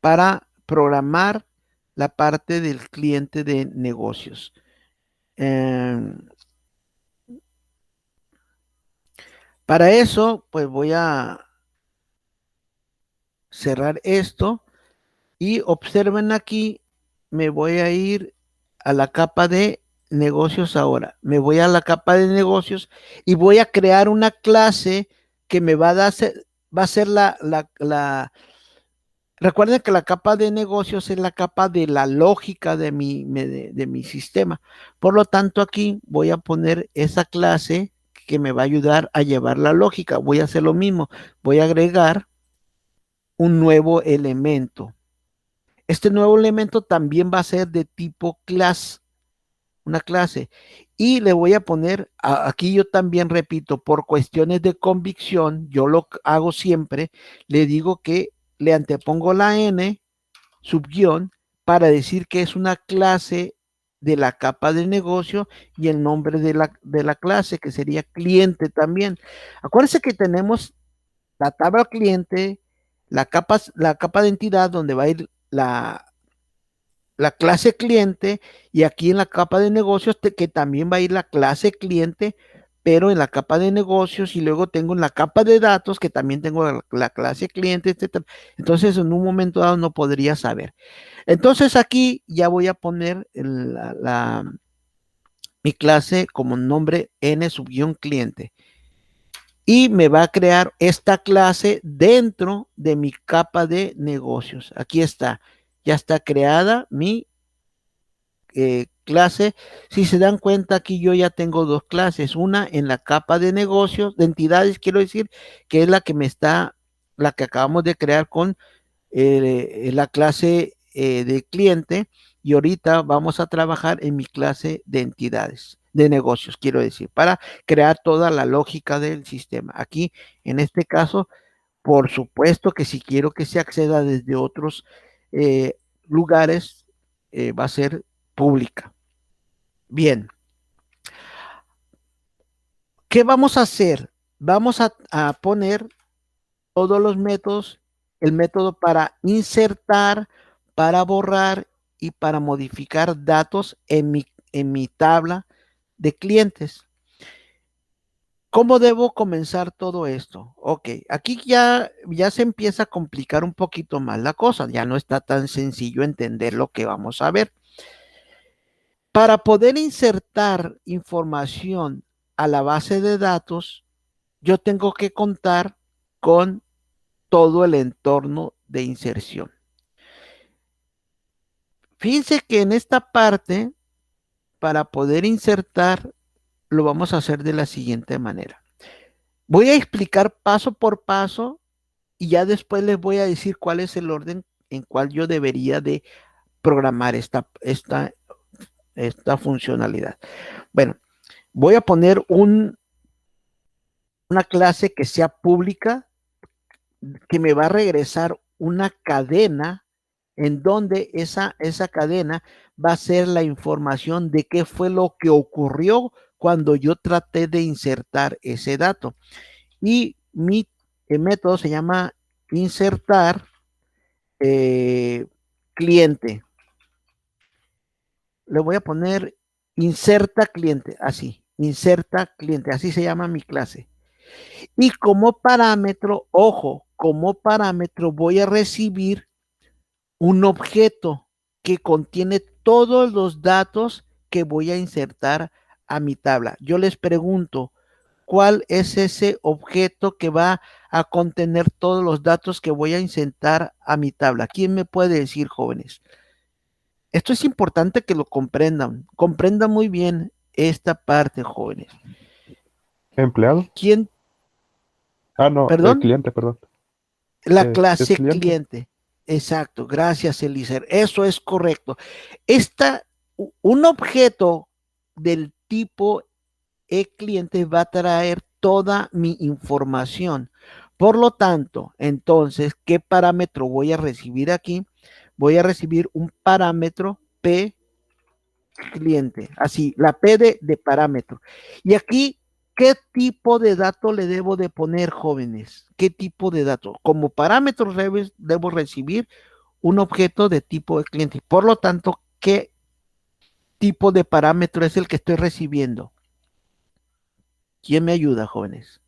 S1: para programar la parte del cliente de negocios. Para eso, pues voy a cerrar esto y observen aquí, me voy a ir a la capa de negocios ahora. Me voy a la capa de negocios y voy a crear una clase que me va a ser recuerden que la capa de negocios es la capa de la lógica de mi sistema. Por lo tanto, aquí voy a poner esa clase que me va a ayudar a llevar la lógica. Voy a hacer lo mismo. Voy a agregar un nuevo elemento. Este nuevo elemento también va a ser de tipo class, una clase. Y le voy a poner, aquí yo también repito, por cuestiones de convicción, yo lo hago siempre, le digo que le antepongo la n, subguión, para decir que es una clase de la capa de negocio y el nombre de la clase, que sería cliente también. Acuérdense que tenemos la tabla cliente, la capa de entidad donde va a ir la clase cliente y aquí en la capa de negocios que también va a ir la clase cliente, pero en la capa de negocios, y luego tengo en la capa de datos, que también tengo la clase cliente, etcétera. Entonces, en un momento dado no podría saber. Entonces, aquí ya voy a poner mi clase como nombre n-cliente. Y me va a crear esta clase dentro de mi capa de negocios. Aquí está. Ya está creada mi clase. Si se dan cuenta, aquí yo ya tengo dos clases. Una en la capa de negocios, de entidades, quiero decir, que es la que acabamos de crear con la clase de cliente. Y ahorita vamos a trabajar en mi clase de entidades, de negocios, quiero decir, para crear toda la lógica del sistema. Aquí, en este caso, por supuesto que si quiero que se acceda desde otros lugares, va a ser pública. Bien. ¿Qué vamos a hacer? Vamos a poner todos los métodos, el método para insertar, para borrar y para modificar datos en mi tabla de clientes. ¿Cómo debo comenzar todo esto? Ok, aquí ya se empieza a complicar un poquito más la cosa, ya no está tan sencillo entender lo que vamos a ver. Para poder insertar información a la base de datos, yo tengo que contar con todo el entorno de inserción. Fíjense que en esta parte, para poder insertar, lo vamos a hacer de la siguiente manera. Voy a explicar paso por paso y ya después les voy a decir cuál es el orden en cual yo debería de programar esta funcionalidad. Bueno, voy a poner una clase que sea pública, que me va a regresar una cadena en donde esa cadena va a ser la información de qué fue lo que ocurrió cuando yo traté de insertar ese dato. Y mi método se llama insertar cliente. Le voy a poner inserta cliente, así, inserta cliente, así se llama mi clase. Y como parámetro, ojo, como parámetro voy a recibir un objeto que contiene todos los datos que voy a insertar a mi tabla. Yo les pregunto, ¿cuál es ese objeto que va a contener todos los datos que voy a insertar a mi tabla? ¿Quién me puede decir, jóvenes? Esto es importante que lo comprendan. Comprendan muy bien esta parte, jóvenes.
S8: ¿Empleado?
S1: ¿Quién?
S8: Ah, no,
S1: ¿Perdón?
S8: cliente, perdón.
S1: La clase
S8: ¿es cliente?
S1: cliente. Exacto, gracias, Eliezer. Eso es correcto. Un objeto del tipo cliente va a traer toda mi información. Por lo tanto, entonces, ¿qué parámetro voy a recibir aquí? Voy a recibir un parámetro P cliente, así, la P de parámetro. Y aquí, ¿qué tipo de dato le debo de poner, jóvenes? ¿Qué tipo de dato? Como parámetro debo recibir un objeto de tipo de cliente. Por lo tanto, ¿qué tipo de parámetro es el que estoy recibiendo? ¿Quién me ayuda, jóvenes?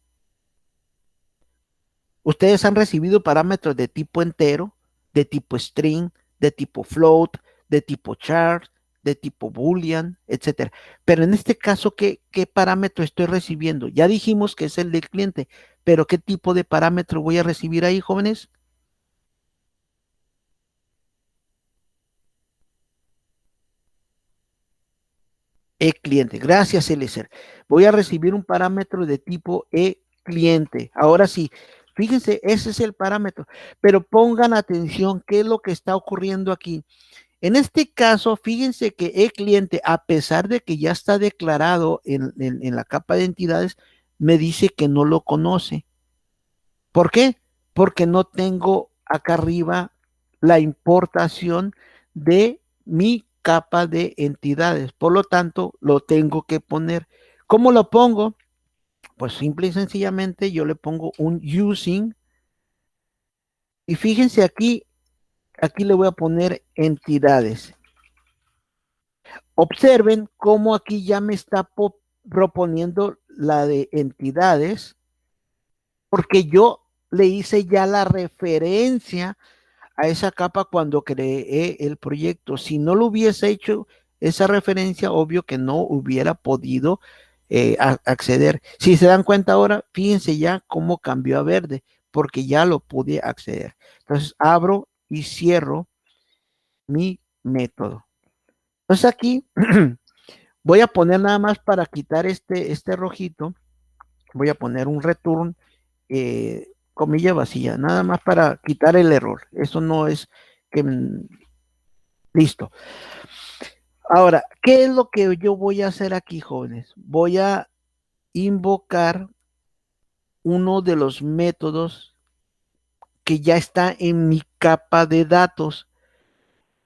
S1: Ustedes han recibido parámetros de tipo entero, de tipo string, de tipo float, de tipo char, de tipo boolean, etcétera. Pero en este caso, ¿qué parámetro estoy recibiendo? Ya dijimos que es el del cliente, pero ¿qué tipo de parámetro voy a recibir ahí, jóvenes? E-cliente. Gracias, Eliezer. Voy a recibir un parámetro de tipo E-cliente. Ahora sí, fíjense, ese es el parámetro. Pero pongan atención, ¿qué es lo que está ocurriendo aquí? En este caso, fíjense que E-cliente, a pesar de que ya está declarado en la capa de entidades, me dice que no lo conoce. ¿Por qué? Porque no tengo acá arriba la importación de mi capa de entidades. Por lo tanto, lo tengo que poner. ¿Cómo lo pongo? Pues simple y sencillamente yo le pongo un using. Y fíjense aquí le voy a poner entidades. Observen cómo aquí ya me está proponiendo la de entidades, porque yo le hice ya la referencia a esa capa cuando creé el proyecto. Si no lo hubiese hecho esa referencia, obvio que no hubiera podido acceder. Si se dan cuenta ahora, fíjense ya cómo cambió a verde, porque ya lo pude acceder. Entonces abro y cierro mi método. Entonces aquí voy a poner nada más para quitar este rojito, voy a poner un return, comilla vacía, nada más para quitar el error. Eso no es que... Listo. Ahora, ¿qué es lo que yo voy a hacer aquí, jóvenes? Voy a invocar uno de los métodos que ya está en mi capa de datos.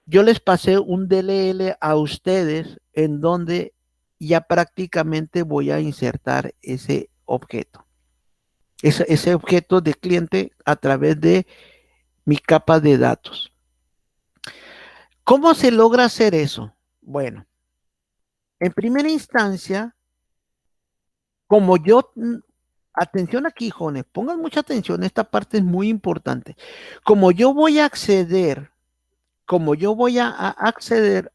S1: Yo les pasé un DLL a ustedes en donde ya prácticamente voy a insertar ese objeto. Ese objeto de cliente a través de mi capa de datos. ¿Cómo se logra hacer eso? Bueno, en primera instancia, como yo, atención aquí, jóvenes, pongan mucha atención, esta parte es muy importante. Como yo voy a acceder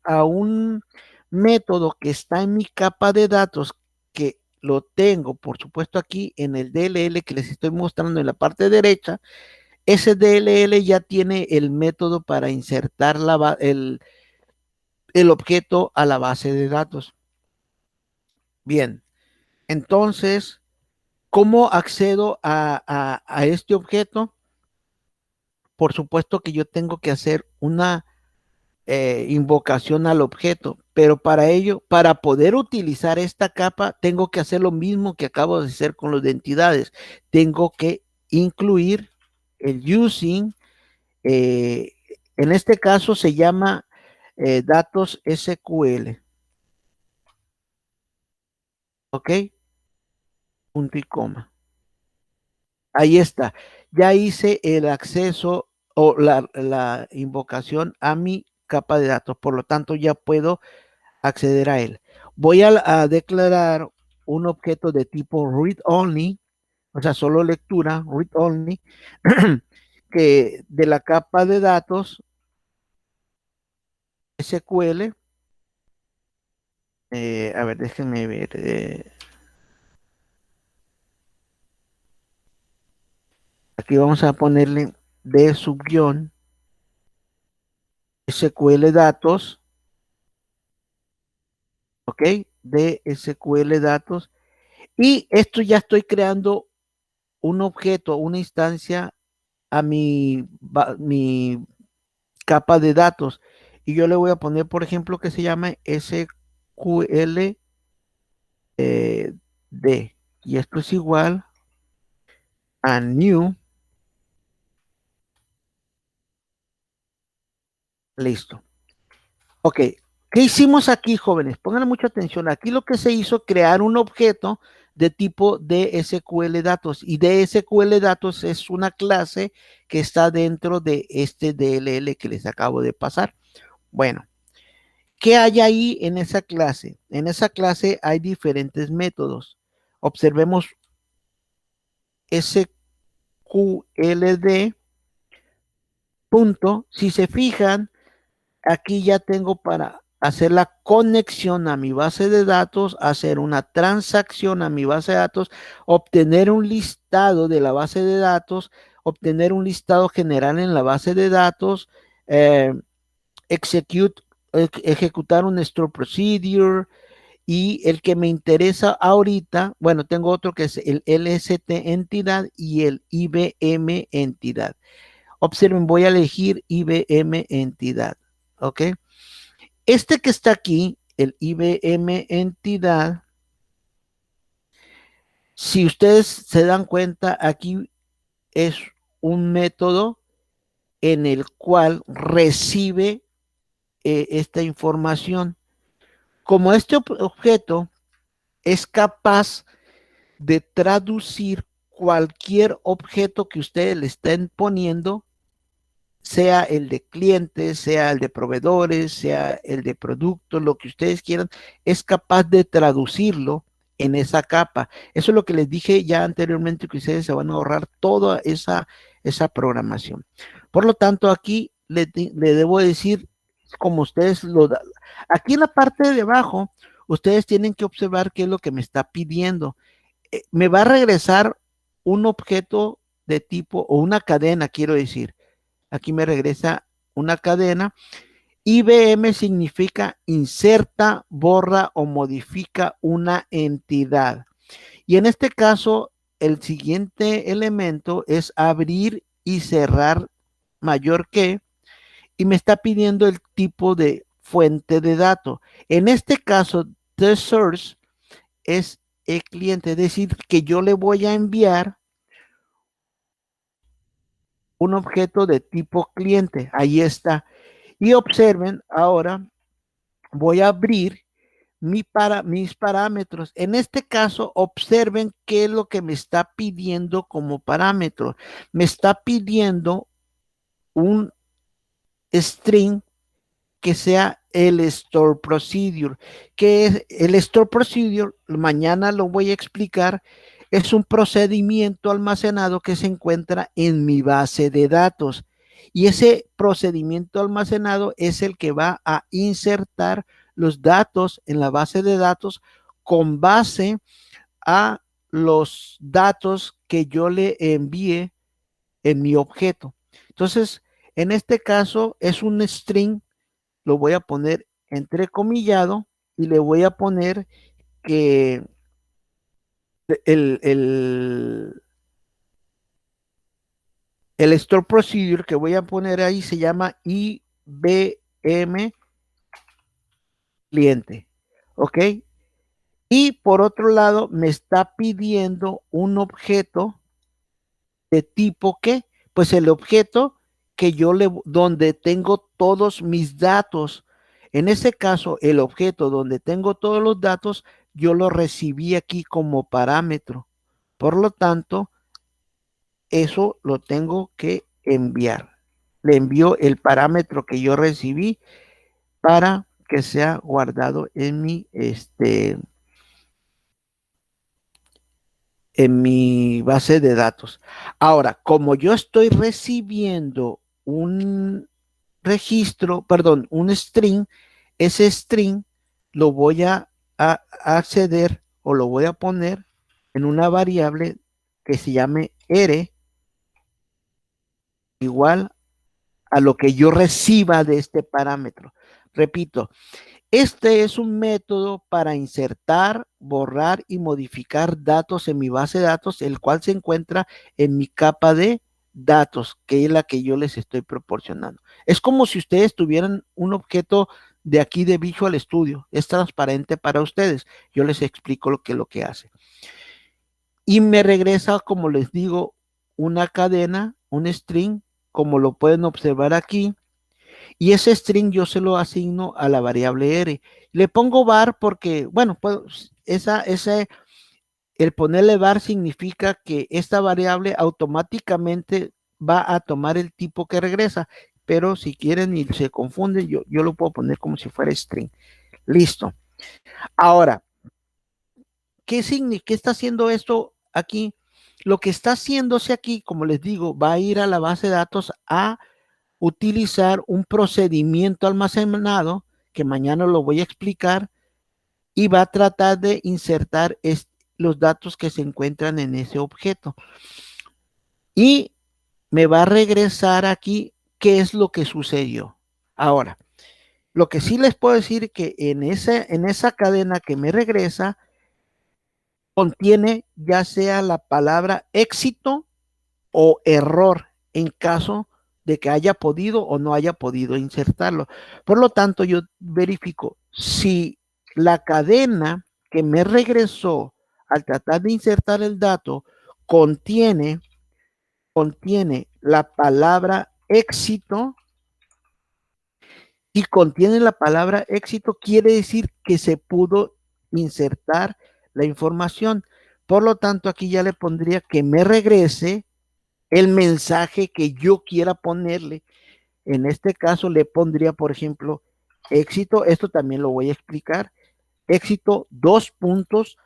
S1: a un método que está en mi capa de datos, que lo tengo, por supuesto, aquí en el DLL que les estoy mostrando en la parte derecha, ese DLL ya tiene el método para insertar el objeto a la base de datos. Bien, entonces, ¿cómo accedo a este objeto? Por supuesto que yo tengo que hacer una invocación al objeto, pero para ello, para poder utilizar esta capa, tengo que hacer lo mismo que acabo de hacer con los de entidades. Tengo que incluir el using, en este caso se llama datos SQL. ¿Ok? Punto y coma. Ahí está. Ya hice el acceso o la invocación a mi capa de datos. Por lo tanto, ya puedo acceder a él. Voy a declarar un objeto de tipo read only, o sea, solo lectura, read only, que de la capa de datos SQL. A ver, déjenme ver. Aquí vamos a ponerle de subguión SQL datos. ¿Ok? De SQL datos. Y esto ya estoy creando un objeto, una instancia a mi capa de datos. Y yo le voy a poner, por ejemplo, que se llame SQL D. Y esto es igual a new. Listo. Ok. ¿Qué hicimos aquí, jóvenes? Pongan mucha atención. Aquí lo que se hizo, crear un objeto de tipo DSQL datos. Y DSQL datos es una clase que está dentro de este DLL que les acabo de pasar. Bueno, ¿qué hay ahí en esa clase? En esa clase hay diferentes métodos. Observemos SQLD. Punto. Si se fijan, aquí ya tengo para hacer la conexión a mi base de datos, hacer una transacción a mi base de datos, obtener un listado de la base de datos, obtener un listado general en la base de datos, ejecutar un store procedure, y el que me interesa ahorita, bueno, tengo otro que es el LST entidad y el IBM entidad. Observen, voy a elegir IBM entidad, ¿ok? Este que está aquí, el IBM entidad, si ustedes se dan cuenta, aquí es un método en el cual recibe esta información. Como este objeto es capaz de traducir cualquier objeto que ustedes le estén poniendo, sea el de clientes, sea el de proveedores, sea el de productos, lo que ustedes quieran, es capaz de traducirlo en esa capa. Eso es lo que les dije ya anteriormente, que ustedes se van a ahorrar toda esa programación. Por lo tanto, aquí le debo decir, como ustedes aquí en la parte de abajo, ustedes tienen que observar qué es lo que me está pidiendo. Me va a regresar un objeto de tipo, o una cadena, quiero decir. Aquí me regresa una cadena. IBM significa inserta, borra o modifica una entidad. Y en este caso, el siguiente elemento es abrir y cerrar mayor que, y me está pidiendo el tipo de fuente de datos. En este caso, the source es el cliente, es decir, que yo le voy a enviar un objeto de tipo cliente. Ahí está. Y observen, ahora voy a abrir mis parámetros. En este caso, observen qué es lo que me está pidiendo como parámetro. Me está pidiendo un string que sea el store procedure. Que es el store procedure, mañana lo voy a explicar, es un procedimiento almacenado que se encuentra en mi base de datos. Y ese procedimiento almacenado es el que va a insertar los datos en la base de datos con base a los datos que yo le envíe en mi objeto. Entonces, en este caso es un string, lo voy a poner entrecomillado y le voy a poner que el store procedure que voy a poner ahí se llama IBM cliente. ¿Ok? Y por otro lado, me está pidiendo un objeto de tipo que, pues el objeto que donde tengo todos mis datos. En ese caso, el objeto donde tengo todos los datos, yo lo recibí aquí como parámetro. Por lo tanto, eso lo tengo que enviar. Le envío el parámetro que yo recibí para que sea guardado en mi base de datos. Ahora, como yo estoy recibiendo un registro, perdón, un string, ese string lo voy a acceder o lo voy a poner en una variable que se llame R igual a lo que yo reciba de este parámetro. Repito, este es un método para insertar, borrar y modificar datos en mi base de datos, el cual se encuentra en mi capa de datos, que es la que yo les estoy proporcionando. Es como si ustedes tuvieran un objeto de aquí de Visual Studio. Es transparente para ustedes. Yo les explico lo que hace. Y me regresa, como les digo, una cadena, un string, como lo pueden observar aquí. Y ese string yo se lo asigno a la variable R. Le pongo var porque, bueno, pues el ponerle var significa que esta variable automáticamente va a tomar el tipo que regresa. Pero si quieren y se confunden, yo lo puedo poner como si fuera string. Listo. Ahora, ¿qué está haciendo esto aquí? Lo que está haciéndose aquí, como les digo, va a ir a la base de datos a utilizar un procedimiento almacenado, que mañana lo voy a explicar, y va a tratar de insertar los datos que se encuentran en ese objeto. Y me va a regresar aquí qué es lo que sucedió. Ahora, lo que sí les puedo decir que en esa cadena que me regresa, contiene ya sea la palabra éxito o error en caso de que haya podido o no haya podido insertarlo. Por lo tanto, yo verifico si la cadena que me regresó al tratar de insertar el dato contiene la palabra éxito. Si contiene la palabra éxito, quiere decir que se pudo insertar la información. Por lo tanto, aquí ya le pondría que me regrese el mensaje que yo quiera ponerle. En este caso le pondría, por ejemplo, éxito, esto también lo voy a explicar, éxito, 2 puntos,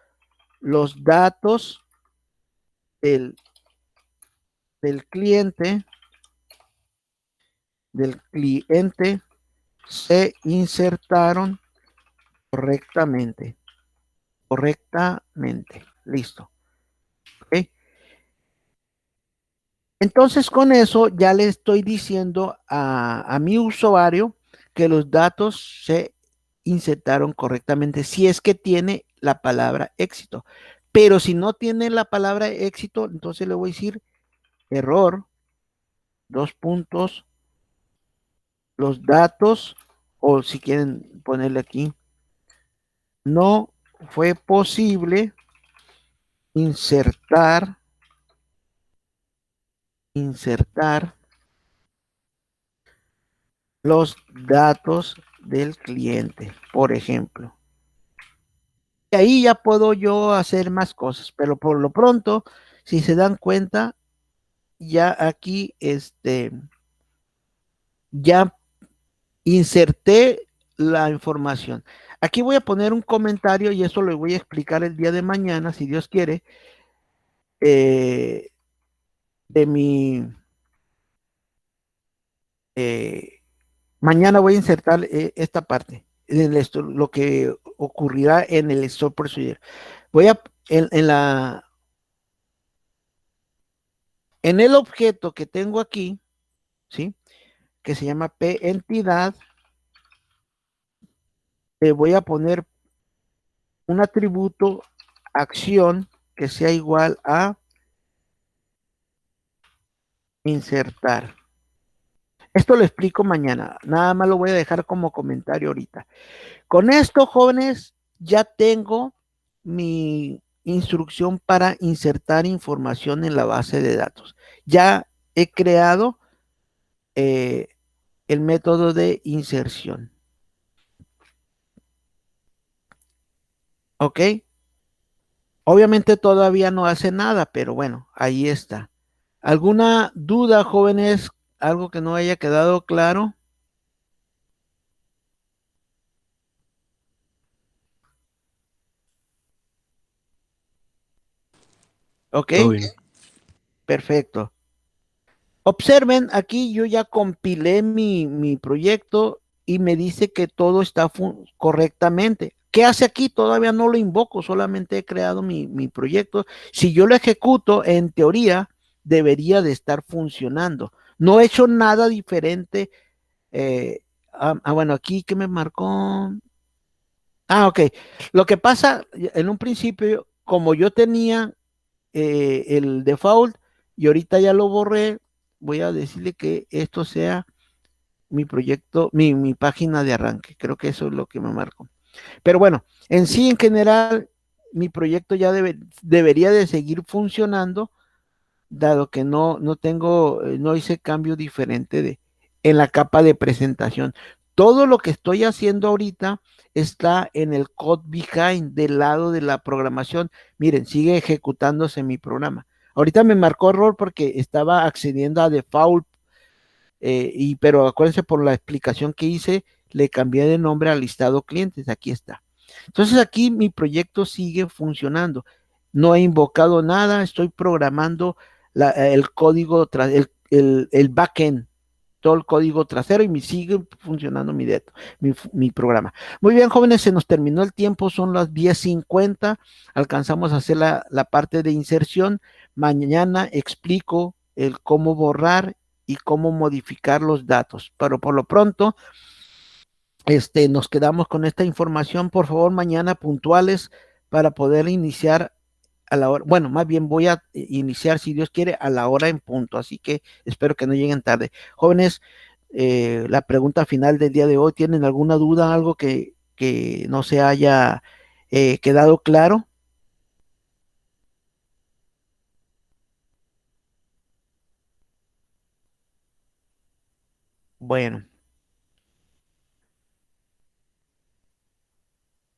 S1: los datos del cliente se insertaron correctamente. Listo. ¿Ok? Entonces con eso ya le estoy diciendo a mi usuario que los datos se insertaron correctamente si es que tiene la palabra éxito. Pero si no tiene la palabra éxito, entonces le voy a decir error, dos puntos, los datos, o si quieren ponerle aquí, no fue posible insertar los datos del cliente, por ejemplo. Y ahí ya puedo yo hacer más cosas, pero por lo pronto, si se dan cuenta, ya aquí ya inserté la información. Aquí voy a poner un comentario y eso lo voy a explicar el día de mañana, si Dios quiere, de mi mañana voy a insertar esta parte, lo que ocurrirá en el Store Procedure. Voy a, en el objeto que tengo aquí, ¿sí? Que se llama P entidad, le voy a poner un atributo acción que sea igual a insertar. Esto lo explico mañana, nada más lo voy a dejar como comentario ahorita. Con esto, jóvenes, ya tengo mi instrucción para insertar información en la base de datos. Ya he creado el método de inserción. ¿Ok? Obviamente todavía no hace nada, pero bueno, ahí está. ¿Alguna duda, jóvenes? ¿Algo que no haya quedado claro? ¿Ok?
S7: Todo bien.
S1: Perfecto. Observen, aquí yo ya compilé mi proyecto y me dice que todo está correctamente. ¿Qué hace aquí? Todavía no lo invoco, solamente he creado mi proyecto. Si yo lo ejecuto, en teoría, debería de estar funcionando. No he hecho nada diferente. Bueno, aquí que me marcó. Ok. Lo que pasa, en un principio, como yo tenía el default y ahorita ya lo borré, voy a decirle que esto sea mi proyecto, mi página de arranque. Creo que eso es lo que me marcó. Pero bueno, en sí, en general, mi proyecto ya debería de seguir funcionando, dado que no tengo, no hice cambio diferente en la capa de presentación. Todo lo que estoy haciendo ahorita está en el code behind, del lado de la programación. Miren, sigue ejecutándose mi programa. Ahorita me marcó error porque estaba accediendo a default, pero acuérdense, por la explicación que hice, le cambié de nombre al listado clientes. Aquí está. Entonces aquí mi proyecto sigue funcionando. No he invocado nada, estoy programando el código, el backend, todo el código trasero, y me sigue funcionando mi programa. Muy bien, jóvenes, se nos terminó el tiempo, son las 10:50, alcanzamos a hacer la parte de inserción. Mañana explico el cómo borrar y cómo modificar los datos, pero por lo pronto nos quedamos con esta información. Por favor, mañana puntuales para poder iniciar a la hora. Bueno, más bien voy a iniciar, si Dios quiere, a la hora en punto. Así que espero que no lleguen tarde. Jóvenes, la pregunta final del día de hoy, ¿tienen alguna duda, algo que no se haya quedado claro? Bueno.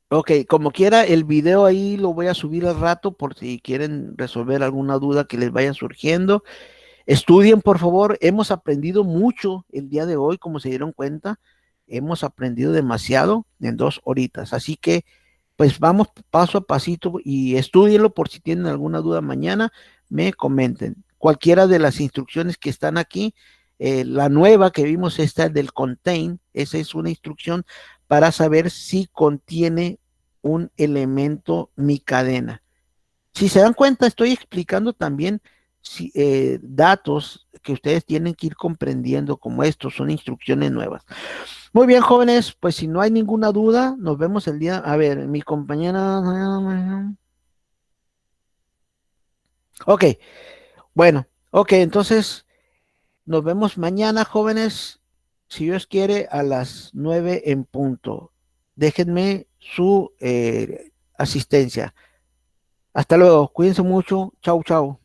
S1: Ok, como quiera, el video ahí lo voy a subir al rato por si quieren resolver alguna duda que les vaya surgiendo. Estudien, por favor. Hemos aprendido mucho el día de hoy, como se dieron cuenta. Hemos aprendido demasiado en 2 horitas. Así que pues vamos paso a pasito y estúdienlo por si tienen alguna duda mañana, me comenten. Cualquiera de las instrucciones que están aquí, la nueva que vimos, esta del contain, esa es una instrucción para saber si contiene un elemento mi cadena. Si se dan cuenta, estoy explicando también datos que ustedes tienen que ir comprendiendo como estos, son instrucciones nuevas. Muy bien, jóvenes, pues si no hay ninguna duda, nos vemos el día. A ver, mi compañera. Ok, bueno, ok, entonces nos vemos mañana, jóvenes, si Dios quiere, a las 9 en punto. Déjenme su asistencia. Hasta luego, cuídense mucho. Chau, chau.